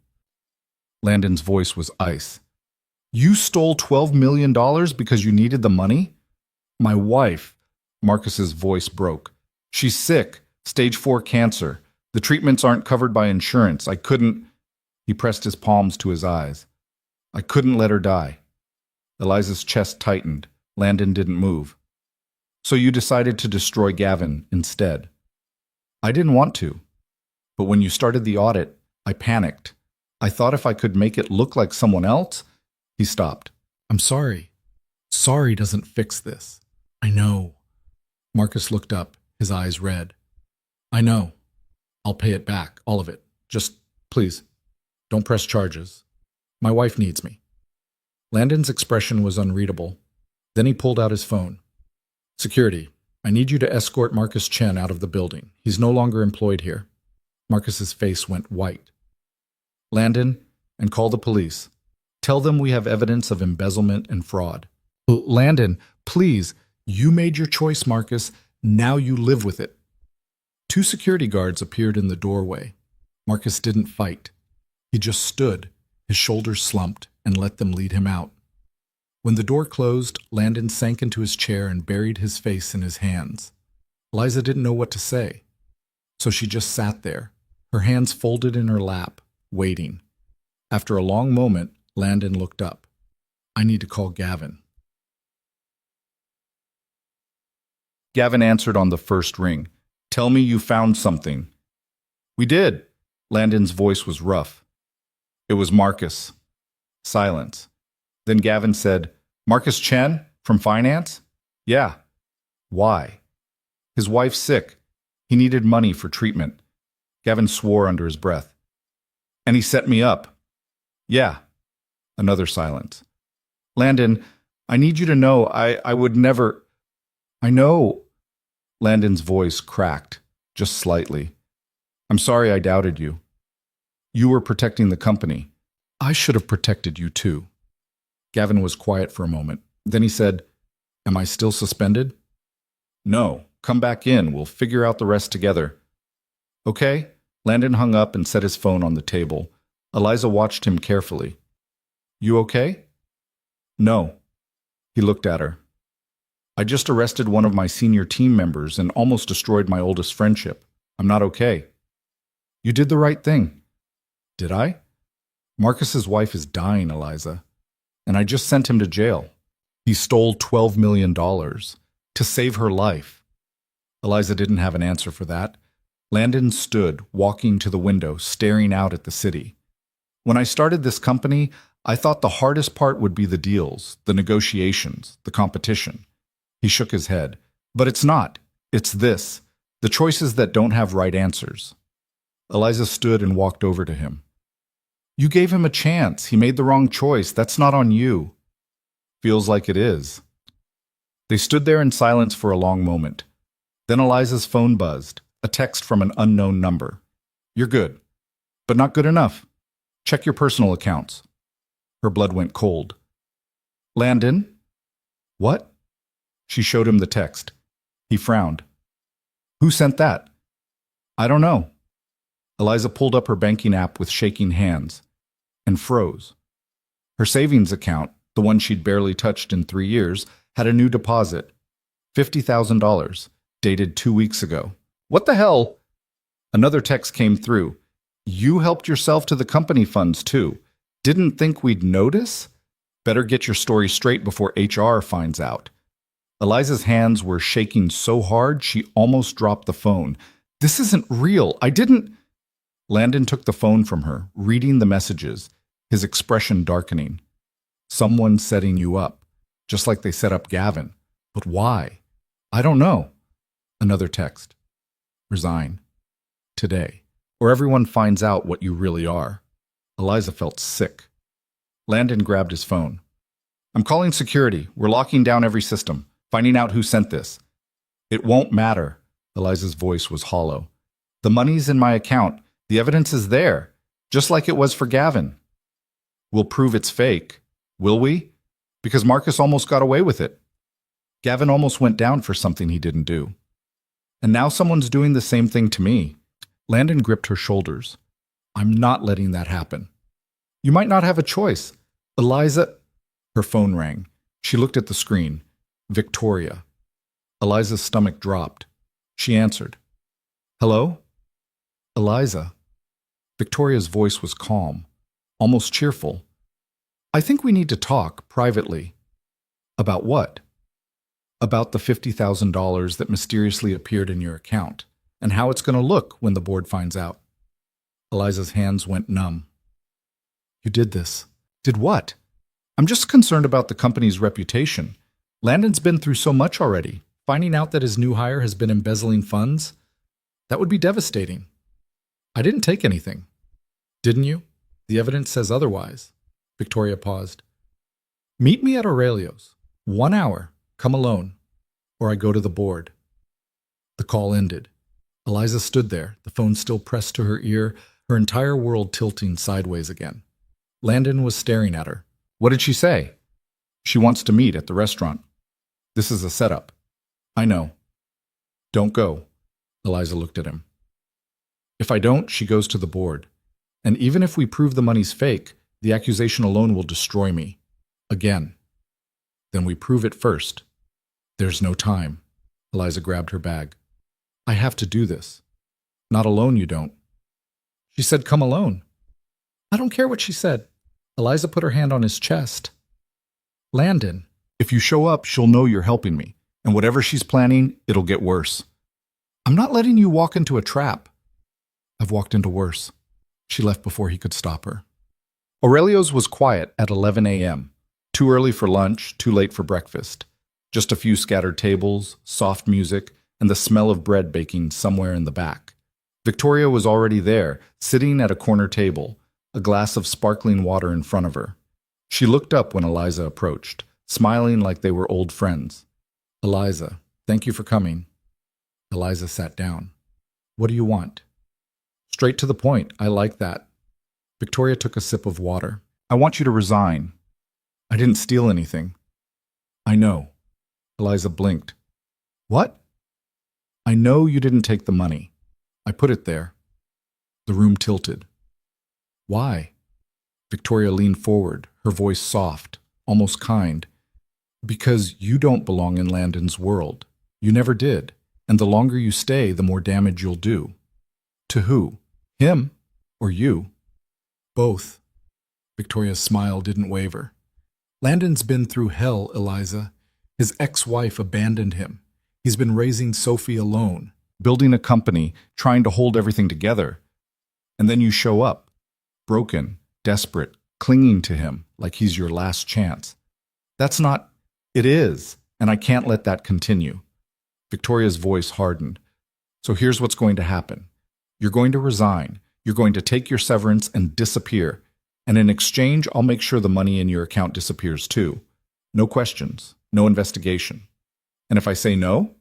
Landon's voice was ice. You stole $12 million because you needed the money? My wife. Marcus's voice broke. She's sick, stage 4 cancer. The treatments aren't covered by insurance. I couldn't. He pressed his palms to his eyes. I couldn't let her die. Eliza's chest tightened. Landon didn't move. So you decided to destroy Gavin instead. I didn't want to. But when you started the audit, I panicked. I thought if I could make it look like someone else. He stopped. I'm sorry. Sorry doesn't fix this. I know. Marcus looked up, his eyes red. I know. I'll pay it back, all of it. Just, please, don't press charges. My wife needs me. Landon's expression was unreadable. Then he pulled out his phone. Security, I need you to escort Marcus Chen out of the building. He's no longer employed here. Marcus's face went white. Landon, and call the police. Tell them we have evidence of embezzlement and fraud. Landon, please, you made your choice, Marcus. Now you live with it. 2 security guards appeared in the doorway. Marcus didn't fight. He just stood, his shoulders slumped, and let them lead him out. When the door closed, Landon sank into his chair and buried his face in his hands. Eliza didn't know what to say, so she just sat there, her hands folded in her lap, waiting. After a long moment, Landon looked up. I need to call Gavin. Gavin answered on the first ring. Tell me you found something. We did. Landon's voice was rough. It was Marcus. Silence. Then Gavin said, Marcus Chen, from finance? Yeah. Why? His wife's sick. He needed money for treatment. Gavin swore under his breath. And he set me up. Yeah. Another silence. Landon, I need you to know I would never... I know. Landon's voice cracked, just slightly. I'm sorry I doubted you. You were protecting the company. I should have protected you too. Gavin was quiet for a moment. Then he said, Am I still suspended? No. Come back in. We'll figure out the rest together. Okay? Landon hung up and set his phone on the table. Eliza watched him carefully. You okay? No. He looked at her. I just arrested one of my senior team members and almost destroyed my oldest friendship. I'm not okay. You did the right thing. Did I? Marcus's wife is dying, Eliza. And I just sent him to jail. He stole $12 million to save her life. Eliza didn't have an answer for that. Landon stood, walking to the window, staring out at the city. When I started this company, I thought the hardest part would be the deals, the negotiations, the competition. He shook his head. But it's not. It's this. The choices that don't have right answers. Eliza stood and walked over to him. You gave him a chance. He made the wrong choice. That's not on you. Feels like it is. They stood there in silence for a long moment. Then Eliza's phone buzzed, a text from an unknown number. You're good, but not good enough. Check your personal accounts. Her blood went cold. Landon? What? She showed him the text. He frowned. Who sent that? I don't know. Eliza pulled up her banking app with shaking hands and froze. Her savings account, the one she'd barely touched in 3 years, had a new deposit. $50,000, dated 2 weeks ago. What the hell? Another text came through. You helped yourself to the company funds, too. Didn't think we'd notice? Better get your story straight before HR finds out. Eliza's hands were shaking so hard she almost dropped the phone. This isn't real. I didn't... Landon took the phone from her, reading the messages, his expression darkening. Someone setting you up, just like they set up Gavin. But why? I don't know. Another text. Resign. Today. Or everyone finds out what you really are. Eliza felt sick. Landon grabbed his phone. I'm calling security. We're locking down every system, finding out who sent this. It won't matter. Eliza's voice was hollow. The money's in my account. The evidence is there, just like it was for Gavin. We'll prove it's fake, will we? Because Marcus almost got away with it. Gavin almost went down for something he didn't do. And now someone's doing the same thing to me. Landon gripped her shoulders. I'm not letting that happen. You might not have a choice. Eliza... Her phone rang. She looked at the screen. Victoria. Eliza's stomach dropped. She answered. Hello? Eliza. Victoria's voice was calm, almost cheerful. I think we need to talk privately. About what? About the $50,000 that mysteriously appeared in your account, and how it's going to look when the board finds out. Eliza's hands went numb. You did this. Did what? I'm just concerned about the company's reputation. Landon's been through so much already. Finding out that his new hire has been embezzling funds, that would be devastating. I didn't take anything. Didn't you? The evidence says otherwise. Victoria paused. Meet me at Aurelio's. 1 hour. Come alone. Or I go to the board. The call ended. Eliza stood there, the phone still pressed to her ear, her entire world tilting sideways again. Landon was staring at her. What did she say? She wants to meet at the restaurant. This is a setup. I know. Don't go. Eliza looked at him. If I don't, she goes to the board. And even if we prove the money's fake, the accusation alone will destroy me. Again. Then we prove it first. There's no time. Eliza grabbed her bag. I have to do this. Not alone, you don't. She said, come alone. I don't care what she said. Eliza put her hand on his chest. Landon, if you show up, she'll know you're helping me. And whatever she's planning, it'll get worse. I'm not letting you walk into a trap. I've walked into worse. She left before he could stop her. Aurelio's was quiet at 11 a.m. Too early for lunch, too late for breakfast. Just a few scattered tables, soft music, and the smell of bread baking somewhere in the back. Victoria was already there, sitting at a corner table, a glass of sparkling water in front of her. She looked up when Eliza approached, smiling like they were old friends. Eliza, thank you for coming. Eliza sat down. What do you want? Straight to the point. I like that. Victoria took a sip of water. I want you to resign. I didn't steal anything. I know. Eliza blinked. What? I know you didn't take the money. I put it there. The room tilted. Why? Victoria leaned forward, her voice soft, almost kind. Because you don't belong in Landon's world. You never did. And the longer you stay, the more damage you'll do. To who? Him or you? Both. Victoria's smile didn't waver. Landon's been through hell, Eliza. His ex-wife abandoned him. He's been raising Sophie alone, building a company, trying to hold everything together. And then you show up, broken, desperate, clinging to him like he's your last chance. That's not... It is, and I can't let that continue. Victoria's voice hardened. So here's what's going to happen. You're going to resign. You're going to take your severance and disappear. And in exchange, I'll make sure the money in your account disappears too. No questions, no investigation. And if I say no,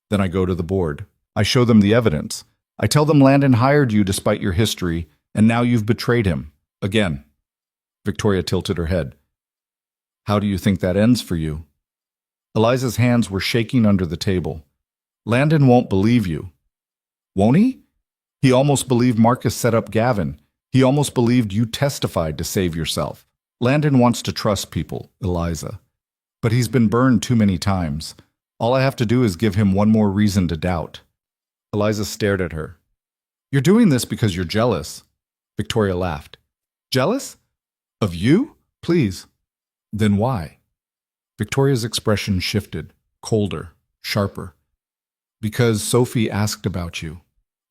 then I go to the board. I show them the evidence. I tell them Landon hired you despite your history, and now you've betrayed him. Again. Victoria tilted her head. How do you think that ends for you? Eliza's hands were shaking under the table. Landon won't believe you. Won't he? He almost believed Marcus set up Gavin. He almost believed you testified to save yourself. Landon wants to trust people, Eliza. But he's been burned too many times. All I have to do is give him one more reason to doubt. Eliza stared at her. You're doing this because you're jealous. Victoria laughed. Jealous? Of you? Please. Then why? Victoria's expression shifted, colder, sharper. Because Sophie asked about you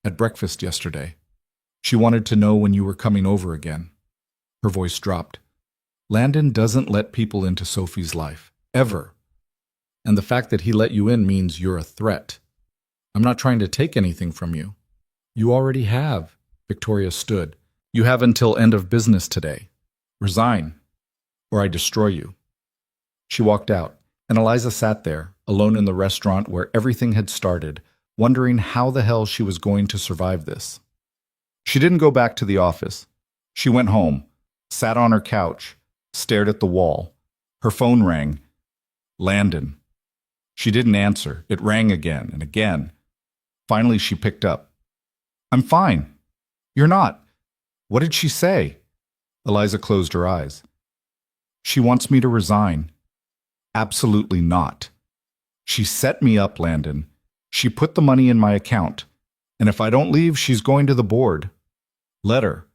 at breakfast yesterday. She wanted to know when you were coming over again. Her voice dropped. Landon doesn't let people into Sophie's life, ever. And the fact that he let you in means you're a threat. I'm not trying to take anything from you. You already have. Victoria stood. You have until end of business today. Resign, or I destroy you. She walked out, and Eliza sat there, alone in the restaurant where everything had started, wondering how the hell she was going to survive this. She didn't go back to the office. She went home, sat on her couch, stared at the wall. Her phone rang. Landon. She didn't answer. It rang again and again. Finally, she picked up. "I'm fine." "You're not." "What did she say?" Eliza closed her eyes. "She wants me to resign." "Absolutely not. She set me up, Landon. She put the money in my account. And if I don't leave, she's going to the board." "Let her.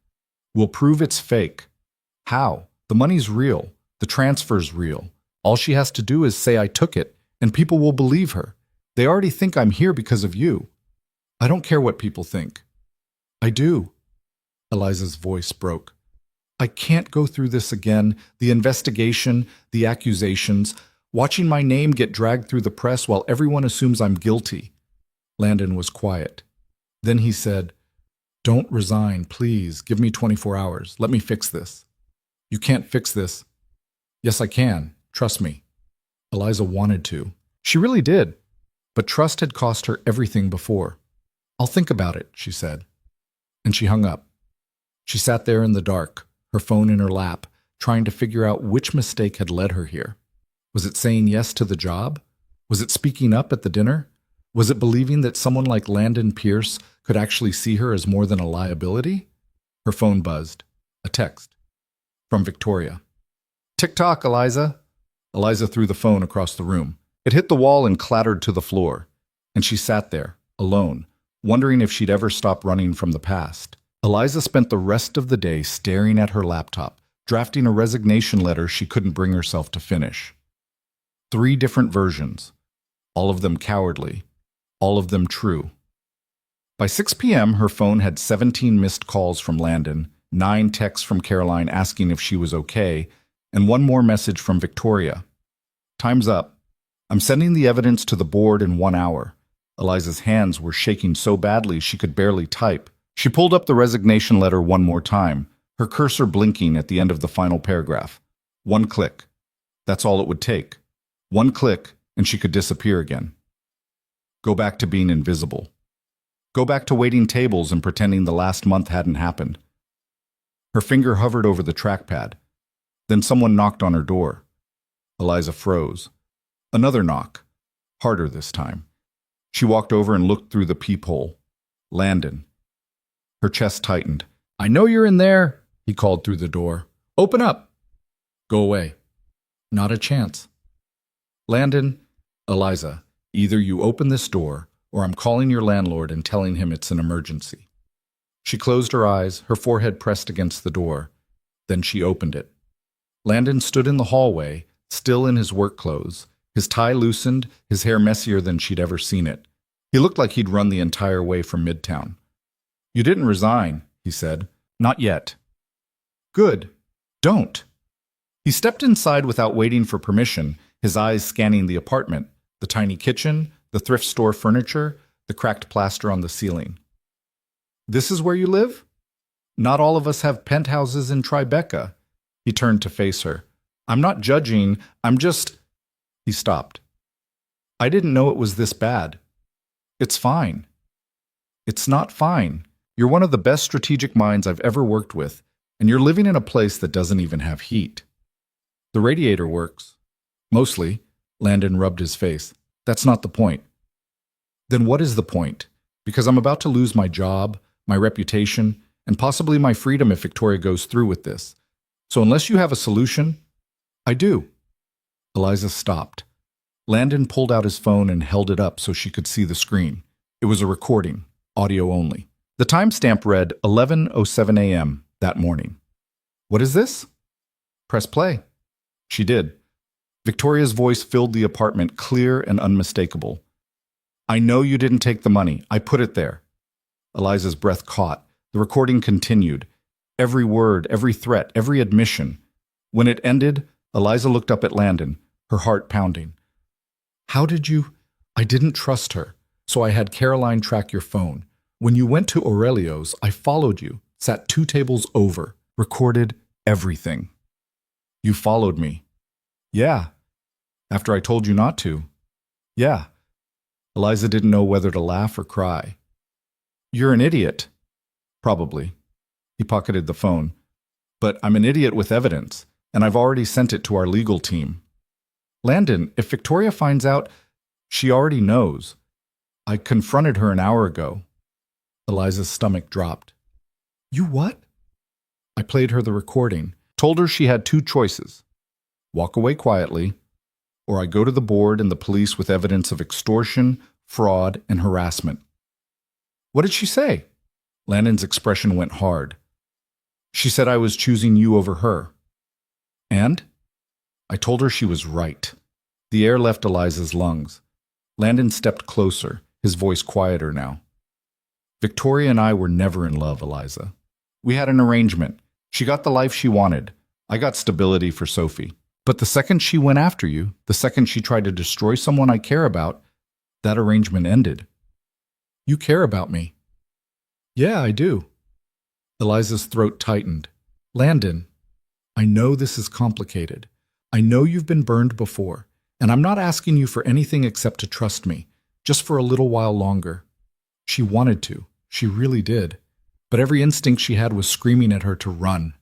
We'll prove it's fake." "How? The money's real. The transfer's real. All she has to do is say I took it, and people will believe her. They already think I'm here because of you." "I don't care what people think." "I do." Eliza's voice broke. "I can't go through this again, the investigation, the accusations, watching my name get dragged through the press while everyone assumes I'm guilty." Landon was quiet. Then he said, "Don't resign, please. Give me 24 hours. Let me fix this." "You can't fix this." "Yes, I can. Trust me." Eliza wanted to. She really did. But trust had cost her everything before. "I'll think about it," she said. And she hung up. She sat there in the dark, her phone in her lap, trying to figure out which mistake had led her here. Was it saying yes to the job? Was it speaking up at the dinner? Was it believing that someone like Landon Pierce could actually see her as more than a liability? Her phone buzzed. A text. From Victoria. "Tick-tock, Eliza." Eliza threw the phone across the room. It hit the wall and clattered to the floor. And she sat there, alone, wondering if she'd ever stop running from the past. Eliza spent the rest of the day staring at her laptop, drafting a resignation letter she couldn't bring herself to finish. 3 different versions, all of them cowardly, all of them true. By 6 p.m., her phone had 17 missed calls from Landon, 9 texts from Caroline asking if she was okay, and 1 more message from Victoria. "Time's up. I'm sending the evidence to the board in 1 hour." Eliza's hands were shaking so badly she could barely type. She pulled up the resignation letter 1 more time, her cursor blinking at the end of the final paragraph. 1 click. That's all it would take. 1 click, and she could disappear again. Go back to being invisible. Go back to waiting tables and pretending the last month hadn't happened. Her finger hovered over the trackpad. Then someone knocked on her door. Eliza froze. Another knock. Harder this time. She walked over and looked through the peephole. Landon. Her chest tightened. "I know you're in there," he called through the door. "Open up." "Go away." "Not a chance." "Landon." "Eliza, either you open this door, or I'm calling your landlord and telling him it's an emergency." She closed her eyes, her forehead pressed against the door. Then she opened it. Landon stood in the hallway, still in his work clothes, his tie loosened, his hair messier than she'd ever seen it. He looked like he'd run the entire way from Midtown. "You didn't resign," he said. "Not yet." "Good. Don't." He stepped inside without waiting for permission, his eyes scanning the apartment, the tiny kitchen, the thrift store furniture, the cracked plaster on the ceiling. "This is where you live? Not all of us have penthouses in Tribeca." He turned to face her. "I'm not judging, I'm just—" He stopped. "I didn't know it was this bad." "It's fine." "It's not fine. You're one of the best strategic minds I've ever worked with, and you're living in a place that doesn't even have heat." "The radiator works." "Mostly." Landon rubbed his face. "That's not the point." "Then what is the point? Because I'm about to lose my job, my reputation, and possibly my freedom if Victoria goes through with this. So unless you have a solution—" "I do." Eliza stopped. Landon pulled out his phone and held it up so she could see the screen. It was a recording, audio only. The timestamp read 11:07 a.m. that morning. "What is this?" "Press play." She did. Victoria's voice filled the apartment, clear and unmistakable. "I know you didn't take the money. I put it there." Eliza's breath caught. The recording continued. Every word, every threat, every admission. When it ended, Eliza looked up at Landon, her heart pounding. "How did you—" "I didn't trust her, so I had Caroline track your phone. When you went to Aurelio's, I followed you, sat 2 tables over, recorded everything." "You followed me." "Yeah, after I told you not to." Yeah. Eliza didn't know whether to laugh or cry. You're an idiot. Probably. He pocketed the phone. But I'm an idiot with evidence, and I've already sent it to our legal team. Landon, if Victoria finds out, she already knows. I confronted her an hour ago. Eliza's stomach dropped. You what? I played her the recording, told her she had two choices. Walk away quietly, or I go to the board and the police with evidence of extortion, fraud, and harassment. What did she say? Landon's expression went hard. She said I was choosing you over her. And? I told her she was right. The air left Eliza's lungs. Landon stepped closer, his voice quieter now. Victoria and I were never in love, Eliza. We had an arrangement. She got the life she wanted. I got stability for Sophie. But the second she went after you, the second she tried to destroy someone I care about, that arrangement ended. You care about me. Yeah, I do. Eliza's throat tightened. Landon, I know this is complicated. I know you've been burned before, and I'm not asking you for anything except to trust me, just for a little while longer. She wanted to. She really did. But every instinct she had was screaming at her to run.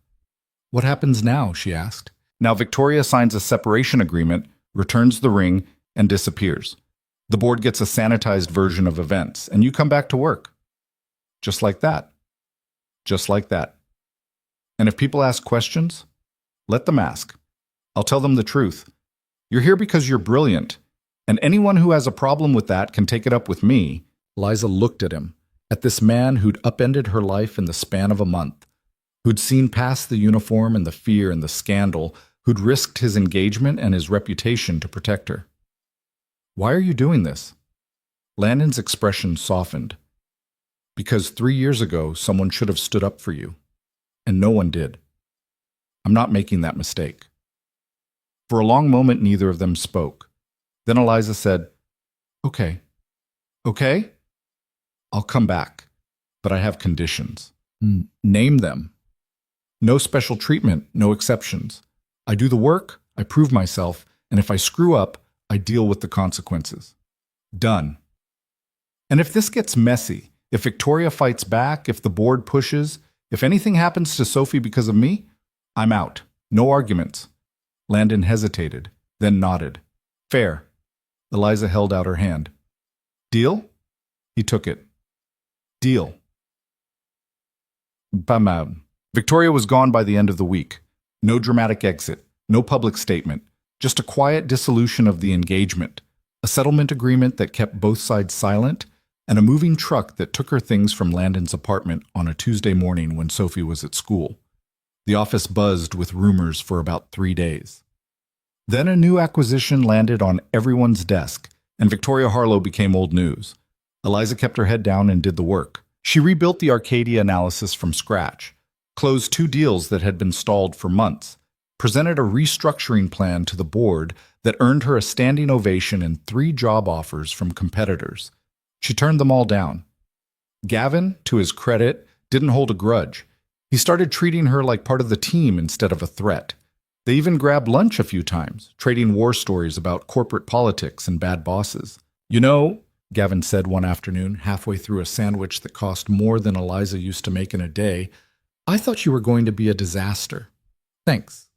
What happens now? She asked. Now Victoria signs a separation agreement, returns the ring, and disappears. The board gets a sanitized version of events, and you come back to work. Just like that. Just like that. And if people ask questions, let them ask. I'll tell them the truth. You're here because you're brilliant, and anyone who has a problem with that can take it up with me. Liza looked at him, at this man who'd upended her life in the span of a month, who'd seen past the uniform and the fear and the scandal, who'd risked his engagement and his reputation to protect her. Why are you doing this? Landon's expression softened. Because 3 years ago, someone should have stood up for you, and no one did. I'm not making that mistake. For a long moment, neither of them spoke. Then Eliza said, Okay. Okay? I'll come back, but I have conditions. Name them. No special treatment, no exceptions. I do the work, I prove myself, and if I screw up, I deal with the consequences. Done. And if this gets messy, if Victoria fights back, if the board pushes, if anything happens to Sophie because of me, I'm out. No arguments. Landon hesitated, then nodded. Fair. Eliza held out her hand. Deal? He took it. Deal. Bam out. Victoria was gone by the end of the week. No dramatic exit, no public statement, just a quiet dissolution of the engagement, a settlement agreement that kept both sides silent, and a moving truck that took her things from Landon's apartment on a Tuesday morning when Sophie was at school. The office buzzed with rumors for about 3 days. Then a new acquisition landed on everyone's desk, and Victoria Harlow became old news. Eliza kept her head down and did the work. She rebuilt the Arcadia analysis from scratch, closed 2 deals that had been stalled for months, presented a restructuring plan to the board that earned her a standing ovation and 3 job offers from competitors. She turned them all down. Gavin, to his credit, didn't hold a grudge. He started treating her like part of the team instead of a threat. They even grabbed lunch a few times, trading war stories about corporate politics and bad bosses. You know, Gavin said one afternoon, halfway through a sandwich that cost more than Eliza used to make in a day, I thought you were going to be a disaster. Thanks.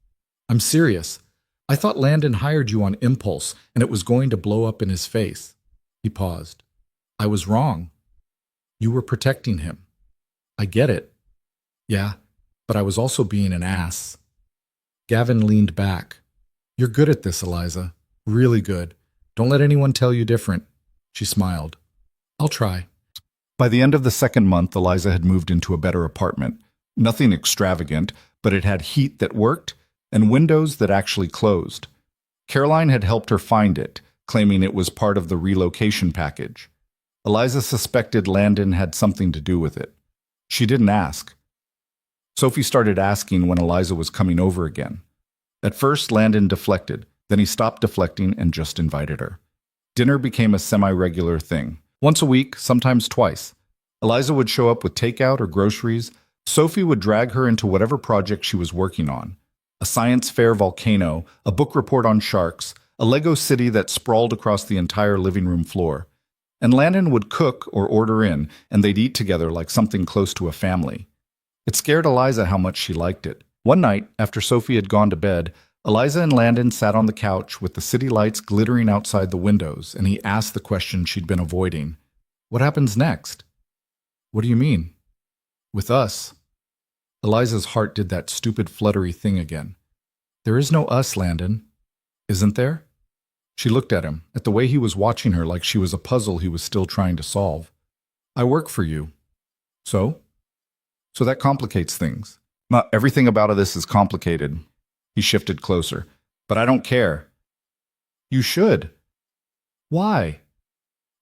I'm serious. I thought Landon hired you on impulse, and it was going to blow up in his face. He paused. I was wrong. You were protecting him. I get it. Yeah, but I was also being an ass. Gavin leaned back. You're good at this, Eliza. Really good. Don't let anyone tell you different. She smiled. I'll try. By the end of the second month, Eliza had moved into a better apartment. Nothing extravagant, but it had heat that worked and windows that actually closed. Caroline had helped her find it, claiming it was part of the relocation package. Eliza suspected Landon had something to do with it. She didn't ask. Sophie started asking when Eliza was coming over again. At first, Landon deflected. Then he stopped deflecting and just invited her. Dinner became a semi-regular thing. Once a week, sometimes twice. Eliza would show up with takeout or groceries. Sophie would drag her into whatever project she was working on. A science fair volcano, a book report on sharks, a Lego city that sprawled across the entire living room floor. And Landon would cook or order in, and they'd eat together like something close to a family. It scared Eliza how much she liked it. One night, after Sophie had gone to bed, Eliza and Landon sat on the couch with the city lights glittering outside the windows, and he asked the question she'd been avoiding. What happens next? What do you mean? With us. Eliza's heart did that stupid fluttery thing again. There is no us, Landon. Isn't there? She looked at him, at the way he was watching her like she was a puzzle he was still trying to solve. I work for you. So? So that complicates things. Not everything about this is complicated. He shifted closer. But I don't care. You should. Why?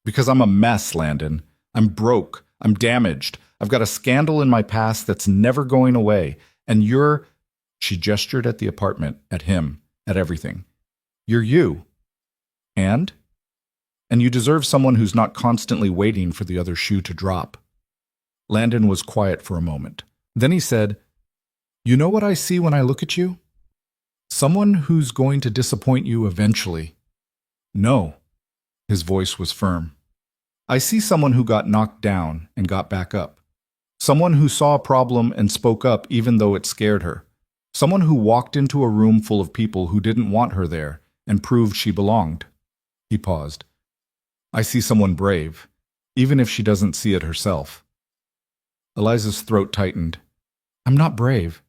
Because I'm a mess, Landon. I'm broke. I'm damaged. I've got a scandal in my past that's never going away. And you're... She gestured at the apartment, at him, at everything. You're you. And? And you deserve someone who's not constantly waiting for the other shoe to drop. Landon was quiet for a moment. Then he said, You know what I see when I look at you? Someone who's going to disappoint you eventually. No. His voice was firm. I see someone who got knocked down and got back up. Someone who saw a problem and spoke up even though it scared her. Someone who walked into a room full of people who didn't want her there and proved she belonged. He paused. I see someone brave, even if she doesn't see it herself. Eliza's throat tightened. I'm not brave.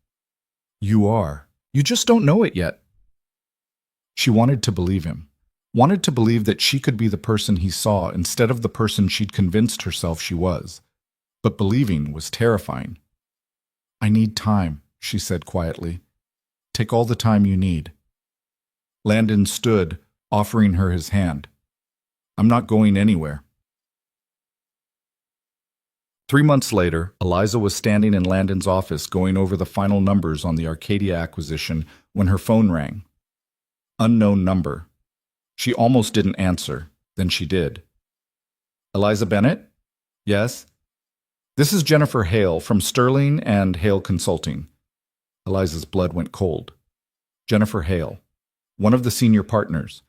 You are. You just don't know it yet. She wanted to believe him. Wanted to believe that she could be the person he saw instead of the person she'd convinced herself she was. But believing was terrifying. I need time, she said quietly. Take all the time you need. Landon stood, offering her his hand. I'm not going anywhere. 3 months later, Eliza was standing in Landon's office going over the final numbers on the Arcadia acquisition when her phone rang. Unknown number. She almost didn't answer, then she did. Eliza Bennett? Yes? This is Jennifer Hale from Sterling and Hale Consulting. Eliza's blood went cold. Jennifer Hale, one of the senior partners,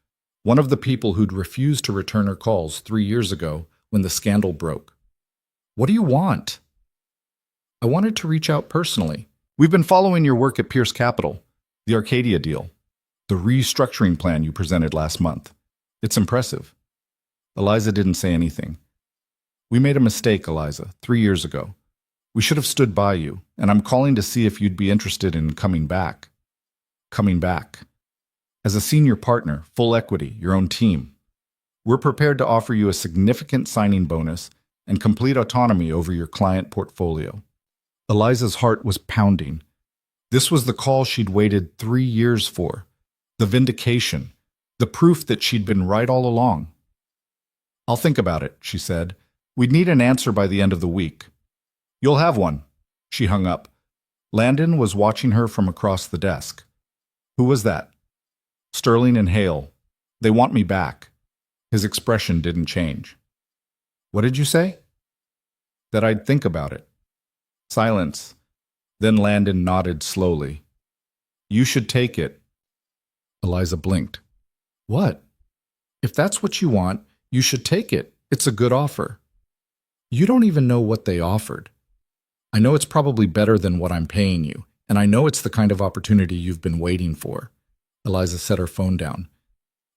one of the people who'd refused to return her calls 3 years ago when the scandal broke. What do you want? I wanted to reach out personally. We've been following your work at Pierce Capital, the Arcadia deal, the restructuring plan you presented last month. It's impressive. Eliza didn't say anything. We made a mistake, Eliza, 3 years ago. We should have stood by you, and I'm calling to see if you'd be interested in coming back. Coming back. As a senior partner, full equity, your own team. We're prepared to offer you a significant signing bonus and complete autonomy over your client portfolio. Eliza's heart was pounding. This was the call she'd waited 3 years for. The vindication. The proof that she'd been right all along. I'll think about it, she said. We'd need an answer by the end of the week. You'll have one. She hung up. Landon was watching her from across the desk. Who was that? Sterling and Hale. They want me back. His expression didn't change. What did you say? That I'd think about it. Silence. Then Landon nodded slowly. You should take it. Eliza blinked. What? If that's what you want, you should take it. It's a good offer. You don't even know what they offered. I know it's probably better than what I'm paying you, and I know it's the kind of opportunity you've been waiting for. Eliza set her phone down.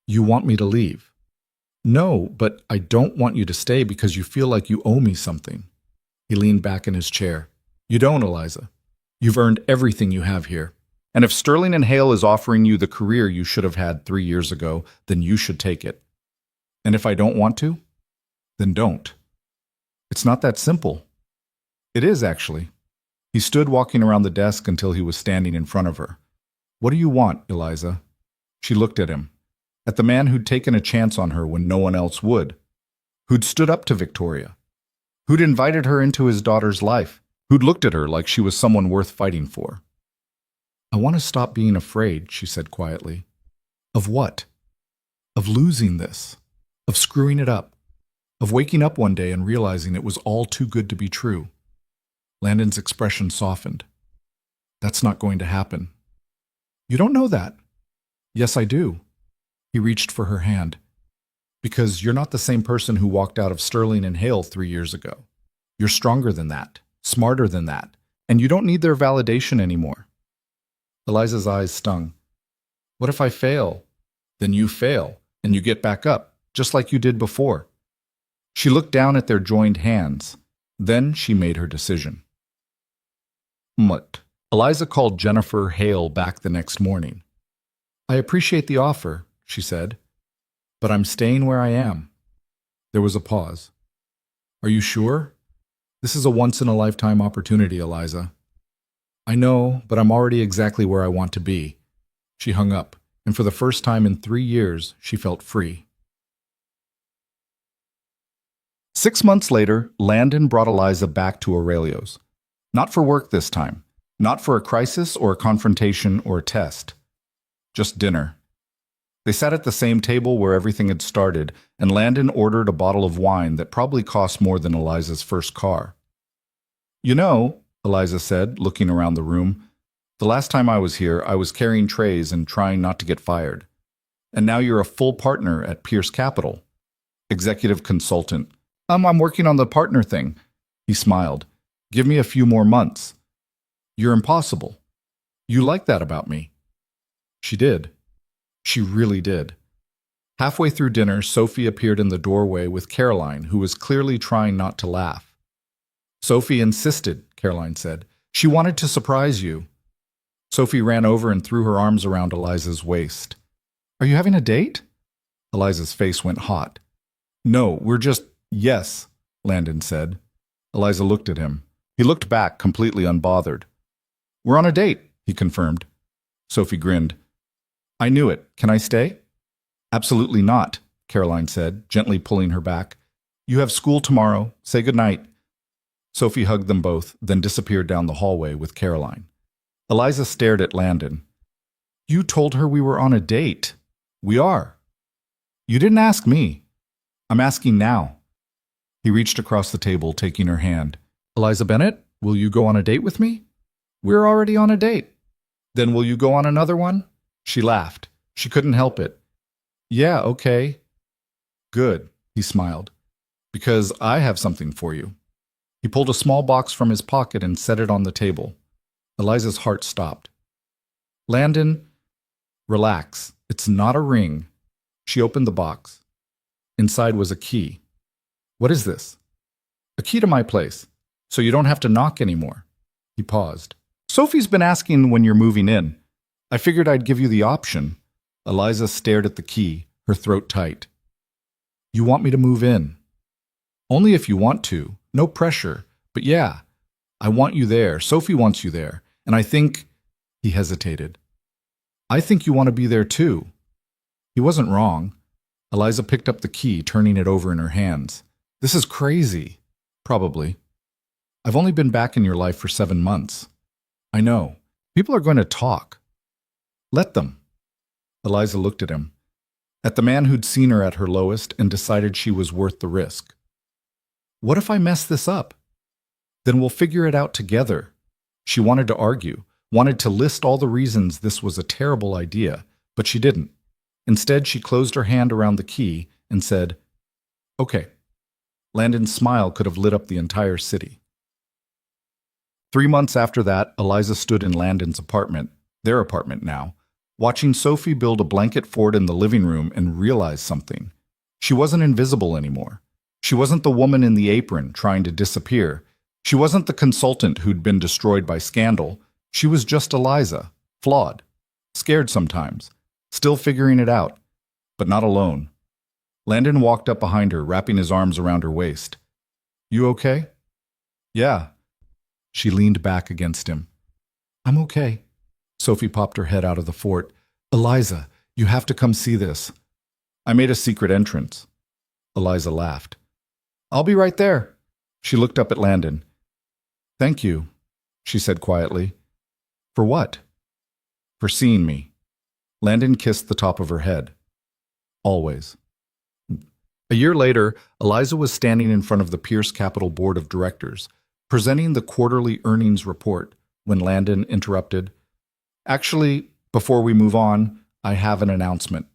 You want me to leave? No, but I don't want you to stay because you feel like you owe me something. He leaned back in his chair. You don't, Eliza. You've earned everything you have here. And if Sterling and Hale is offering you the career you should have had 3 years ago, then you should take it. And if I don't want to, then don't. It's not that simple. It is, actually. He stood walking around the desk until he was standing in front of her. What do you want, Eliza? She looked at him. At the man who'd taken a chance on her when no one else would. Who'd stood up to Victoria. Who'd invited her into his daughter's life. Who'd looked at her like she was someone worth fighting for. I want to stop being afraid, she said quietly. Of what? Of losing this. Of screwing it up. Of waking up one day and realizing it was all too good to be true. Landon's expression softened. That's not going to happen. You don't know that. Yes, I do. He reached for her hand. Because you're not the same person who walked out of Sterling and Hale 3 years ago. You're stronger than that, smarter than that, and you don't need their validation anymore. Eliza's eyes stung. What if I fail? Then you fail, and you get back up, just like you did before. She looked down at their joined hands. Then she made her decision. What? Eliza called Jennifer Hale back the next morning. I appreciate the offer, she said, but I'm staying where I am. There was a pause. Are you sure? This is a once-in-a-lifetime opportunity, Eliza. I know, but I'm already exactly where I want to be. She hung up, and for the first time in 3 years, she felt free. 6 months later, Landon brought Eliza back to Aurelio's. Not for work this time. Not for a crisis or a confrontation or a test. Just dinner. They sat at the same table where everything had started, and Landon ordered a bottle of wine that probably cost more than Eliza's first car. You know, Eliza said, looking around the room, the last time I was here, I was carrying trays and trying not to get fired. And now you're a full partner at Pierce Capital. Executive consultant. I'm working on the partner thing. He smiled. Give me a few more months. You're impossible. You like that about me. She did. She really did. Halfway through dinner, Sophie appeared in the doorway with Caroline, who was clearly trying not to laugh. Sophie insisted, Caroline said. She wanted to surprise you. Sophie ran over and threw her arms around Eliza's waist. Are you having a date? Eliza's face went hot. No, we're just... Yes, Landon said. Eliza looked at him. He looked back, completely unbothered. We're on a date, he confirmed. Sophie grinned. I knew it. Can I stay? Absolutely not, Caroline said, gently pulling her back. You have school tomorrow. Say good night. Sophie hugged them both, then disappeared down the hallway with Caroline. Eliza stared at Landon. You told her we were on a date. We are. You didn't ask me. I'm asking now. He reached across the table, taking her hand. Eliza Bennett, will you go on a date with me? We're already on a date. Then will you go on another one? She laughed. She couldn't help it. Yeah, okay. Good, he smiled. Because I have something for you. He pulled a small box from his pocket and set it on the table. Eliza's heart stopped. Landon, relax. It's not a ring. She opened the box. Inside was a key. What is this? A key to my place, so you don't have to knock anymore. He paused. Sophie's been asking when you're moving in. I figured I'd give you the option. Eliza stared at the key, her throat tight. You want me to move in? Only if you want to. No pressure. But yeah, I want you there. Sophie wants you there. And I think... He hesitated. I think you want to be there too. He wasn't wrong. Eliza picked up the key, turning it over in her hands. This is crazy. Probably. I've only been back in your life for 7 months. I know. People are going to talk. Let them. Eliza looked at him. At the man who'd seen her at her lowest and decided she was worth the risk. What if I mess this up? Then we'll figure it out together. She wanted to argue, wanted to list all the reasons this was a terrible idea, but she didn't. Instead, she closed her hand around the key and said, Okay. Landon's smile could have lit up the entire city. 3 months after that, Eliza stood in Landon's apartment, their apartment now, watching Sophie build a blanket fort in the living room and realize something. She wasn't invisible anymore. She wasn't the woman in the apron trying to disappear. She wasn't the consultant who'd been destroyed by scandal. She was just Eliza, flawed, scared sometimes, still figuring it out, but not alone. Landon walked up behind her, wrapping his arms around her waist. You okay? Yeah. She leaned back against him. I'm okay. Sophie popped her head out of the fort. Eliza, you have to come see this. I made a secret entrance. Eliza laughed. I'll be right there. She looked up at Landon. Thank you, she said quietly. For what? For seeing me. Landon kissed the top of her head. Always. A year later, Eliza was standing in front of the Pierce Capital Board of Directors, presenting the quarterly earnings report, when Landon interrupted. Actually, before we move on, I have an announcement.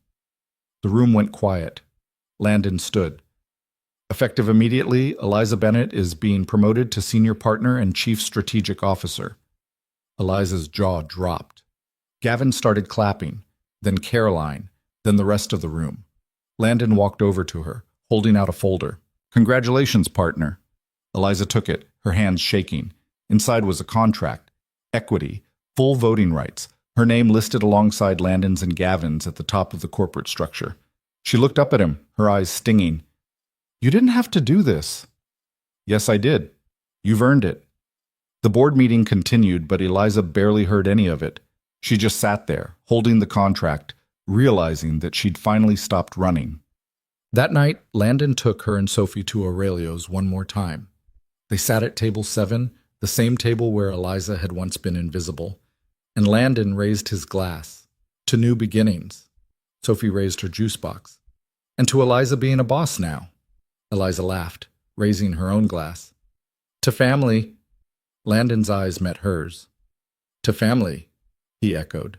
The room went quiet. Landon stood. Effective immediately, Eliza Bennett is being promoted to senior partner and chief strategic officer. Eliza's jaw dropped. Gavin started clapping, then Caroline, then the rest of the room. Landon walked over to her, holding out a folder. "Congratulations, partner." Eliza took it, her hands shaking. Inside was a contract, equity, full voting rights, her name listed alongside Landon's and Gavin's at the top of the corporate structure. She looked up at him, her eyes stinging. "You didn't have to do this." "Yes, I did. You've earned it." The board meeting continued, but Eliza barely heard any of it. She just sat there, holding the contract, realizing that she'd finally stopped running. That night, Landon took her and Sophie to Aurelio's one more time. They sat at table 7, the same table where Eliza had once been invisible, and Landon raised his glass. To new beginnings. Sophie raised her juice box. And to Eliza being a boss now. Eliza laughed, raising her own glass. "To family." Landon's eyes met hers. "To family," he echoed.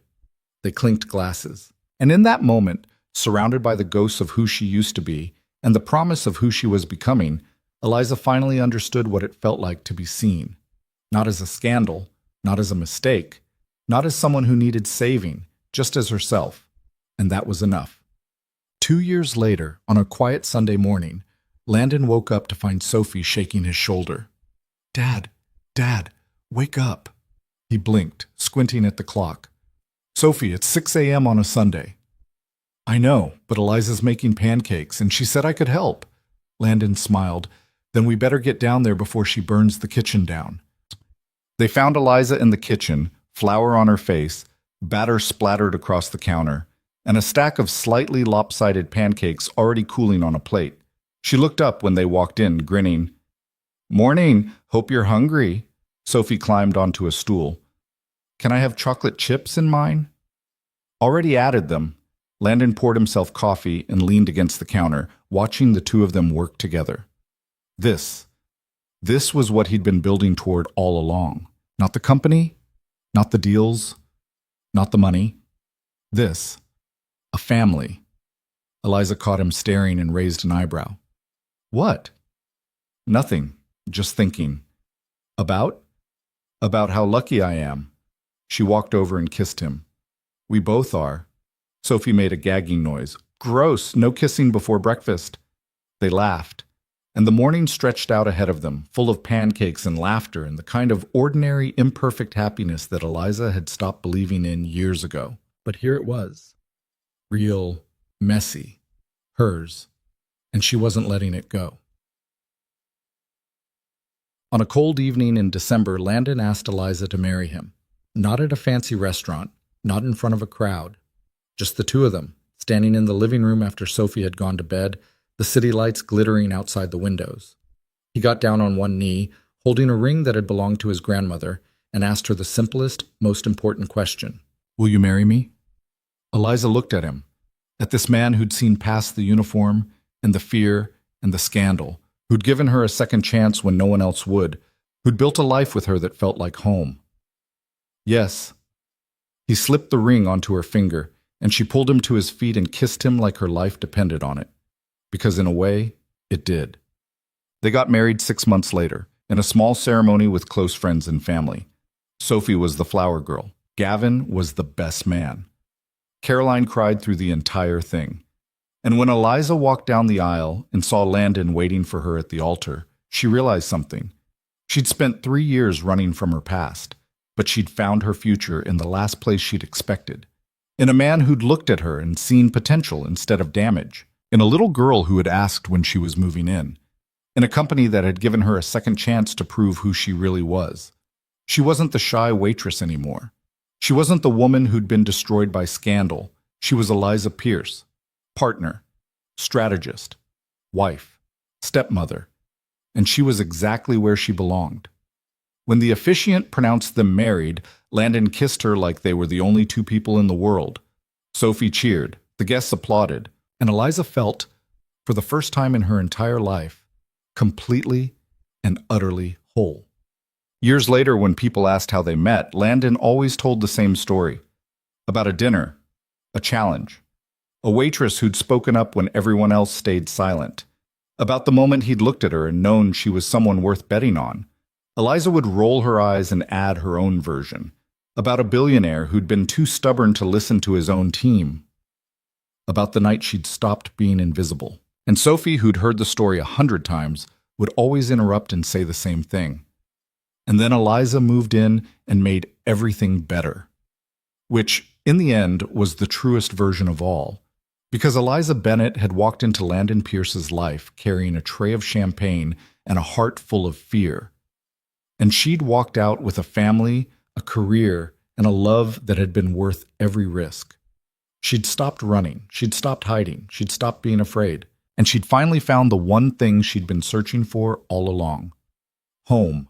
They clinked glasses. And in that moment, surrounded by the ghosts of who she used to be and the promise of who she was becoming, Eliza finally understood what it felt like to be seen. Not as a scandal, not as a mistake, not as someone who needed saving, just as herself. And that was enough. 2 years later, on a quiet Sunday morning, Landon woke up to find Sophie shaking his shoulder. Dad, wake up." He blinked, squinting at the clock. "Sophie, it's 6 a.m. on a Sunday." "I know, but Eliza's making pancakes, and she said I could help." Landon smiled. "Then we better get down there before she burns the kitchen down." They found Eliza in the kitchen, flour on her face, batter splattered across the counter, and a stack of slightly lopsided pancakes already cooling on a plate. She looked up when they walked in, grinning. "Morning, hope you're hungry." Sophie climbed onto a stool. "Can I have chocolate chips in mine?" Already added them. Landon poured himself coffee and leaned against the counter, watching the two of them work together. This was what he'd been building toward all along. Not the company, not the deals, not the money. This, a family. Eliza caught him staring and raised an eyebrow. "What?" "Nothing, just thinking." About how lucky I am." She walked over and kissed him. "We both are." Sophie made a gagging noise. "Gross, no kissing before breakfast." They laughed, and the morning stretched out ahead of them, full of pancakes and laughter and the kind of ordinary, imperfect happiness that Eliza had stopped believing in years ago. But here it was. Real, messy, hers, and she wasn't letting it go. On a cold evening in December, Landon asked Eliza to marry him. Not at a fancy restaurant, not in front of a crowd. Just the two of them, standing in the living room after Sophie had gone to bed, the city lights glittering outside the windows. He got down on one knee, holding a ring that had belonged to his grandmother, and asked her the simplest, most important question. "Will you marry me?" Eliza looked at him, at this man who'd seen past the uniform and the fear and the scandal, who'd given her a second chance when no one else would, who'd built a life with her that felt like home. "Yes." He slipped the ring onto her finger, and she pulled him to his feet and kissed him like her life depended on it. Because in a way, it did. They got married 6 months later, in a small ceremony with close friends and family. Sophie was the flower girl. Gavin was the best man. Caroline cried through the entire thing. And when Eliza walked down the aisle and saw Landon waiting for her at the altar, she realized something. She'd spent 3 years running from her past, but she'd found her future in the last place she'd expected. In a man who'd looked at her and seen potential instead of damage. In a little girl who had asked when she was moving in. In a company that had given her a second chance to prove who she really was. She wasn't the shy waitress anymore. She wasn't the woman who'd been destroyed by scandal. She was Eliza Pierce. Partner, strategist, wife, stepmother, and she was exactly where she belonged. When the officiant pronounced them married, Landon kissed her like they were the only two people in the world. Sophie cheered, the guests applauded, and Eliza felt, for the first time in her entire life, completely and utterly whole. Years later, when people asked how they met, Landon always told the same story. About a dinner, a challenge, a waitress who'd spoken up when everyone else stayed silent, about the moment he'd looked at her and known she was someone worth betting on. Eliza would roll her eyes and add her own version, about a billionaire who'd been too stubborn to listen to his own team, about the night she'd stopped being invisible. And Sophie, who'd heard the story 100 times, would always interrupt and say the same thing. And then Eliza moved in and made everything better, which, in the end, was the truest version of all. Because Eliza Bennett had walked into Landon Pierce's life carrying a tray of champagne and a heart full of fear. And she'd walked out with a family, a career, and a love that had been worth every risk. She'd stopped running, she'd stopped hiding, she'd stopped being afraid, and she'd finally found the one thing she'd been searching for all along: home.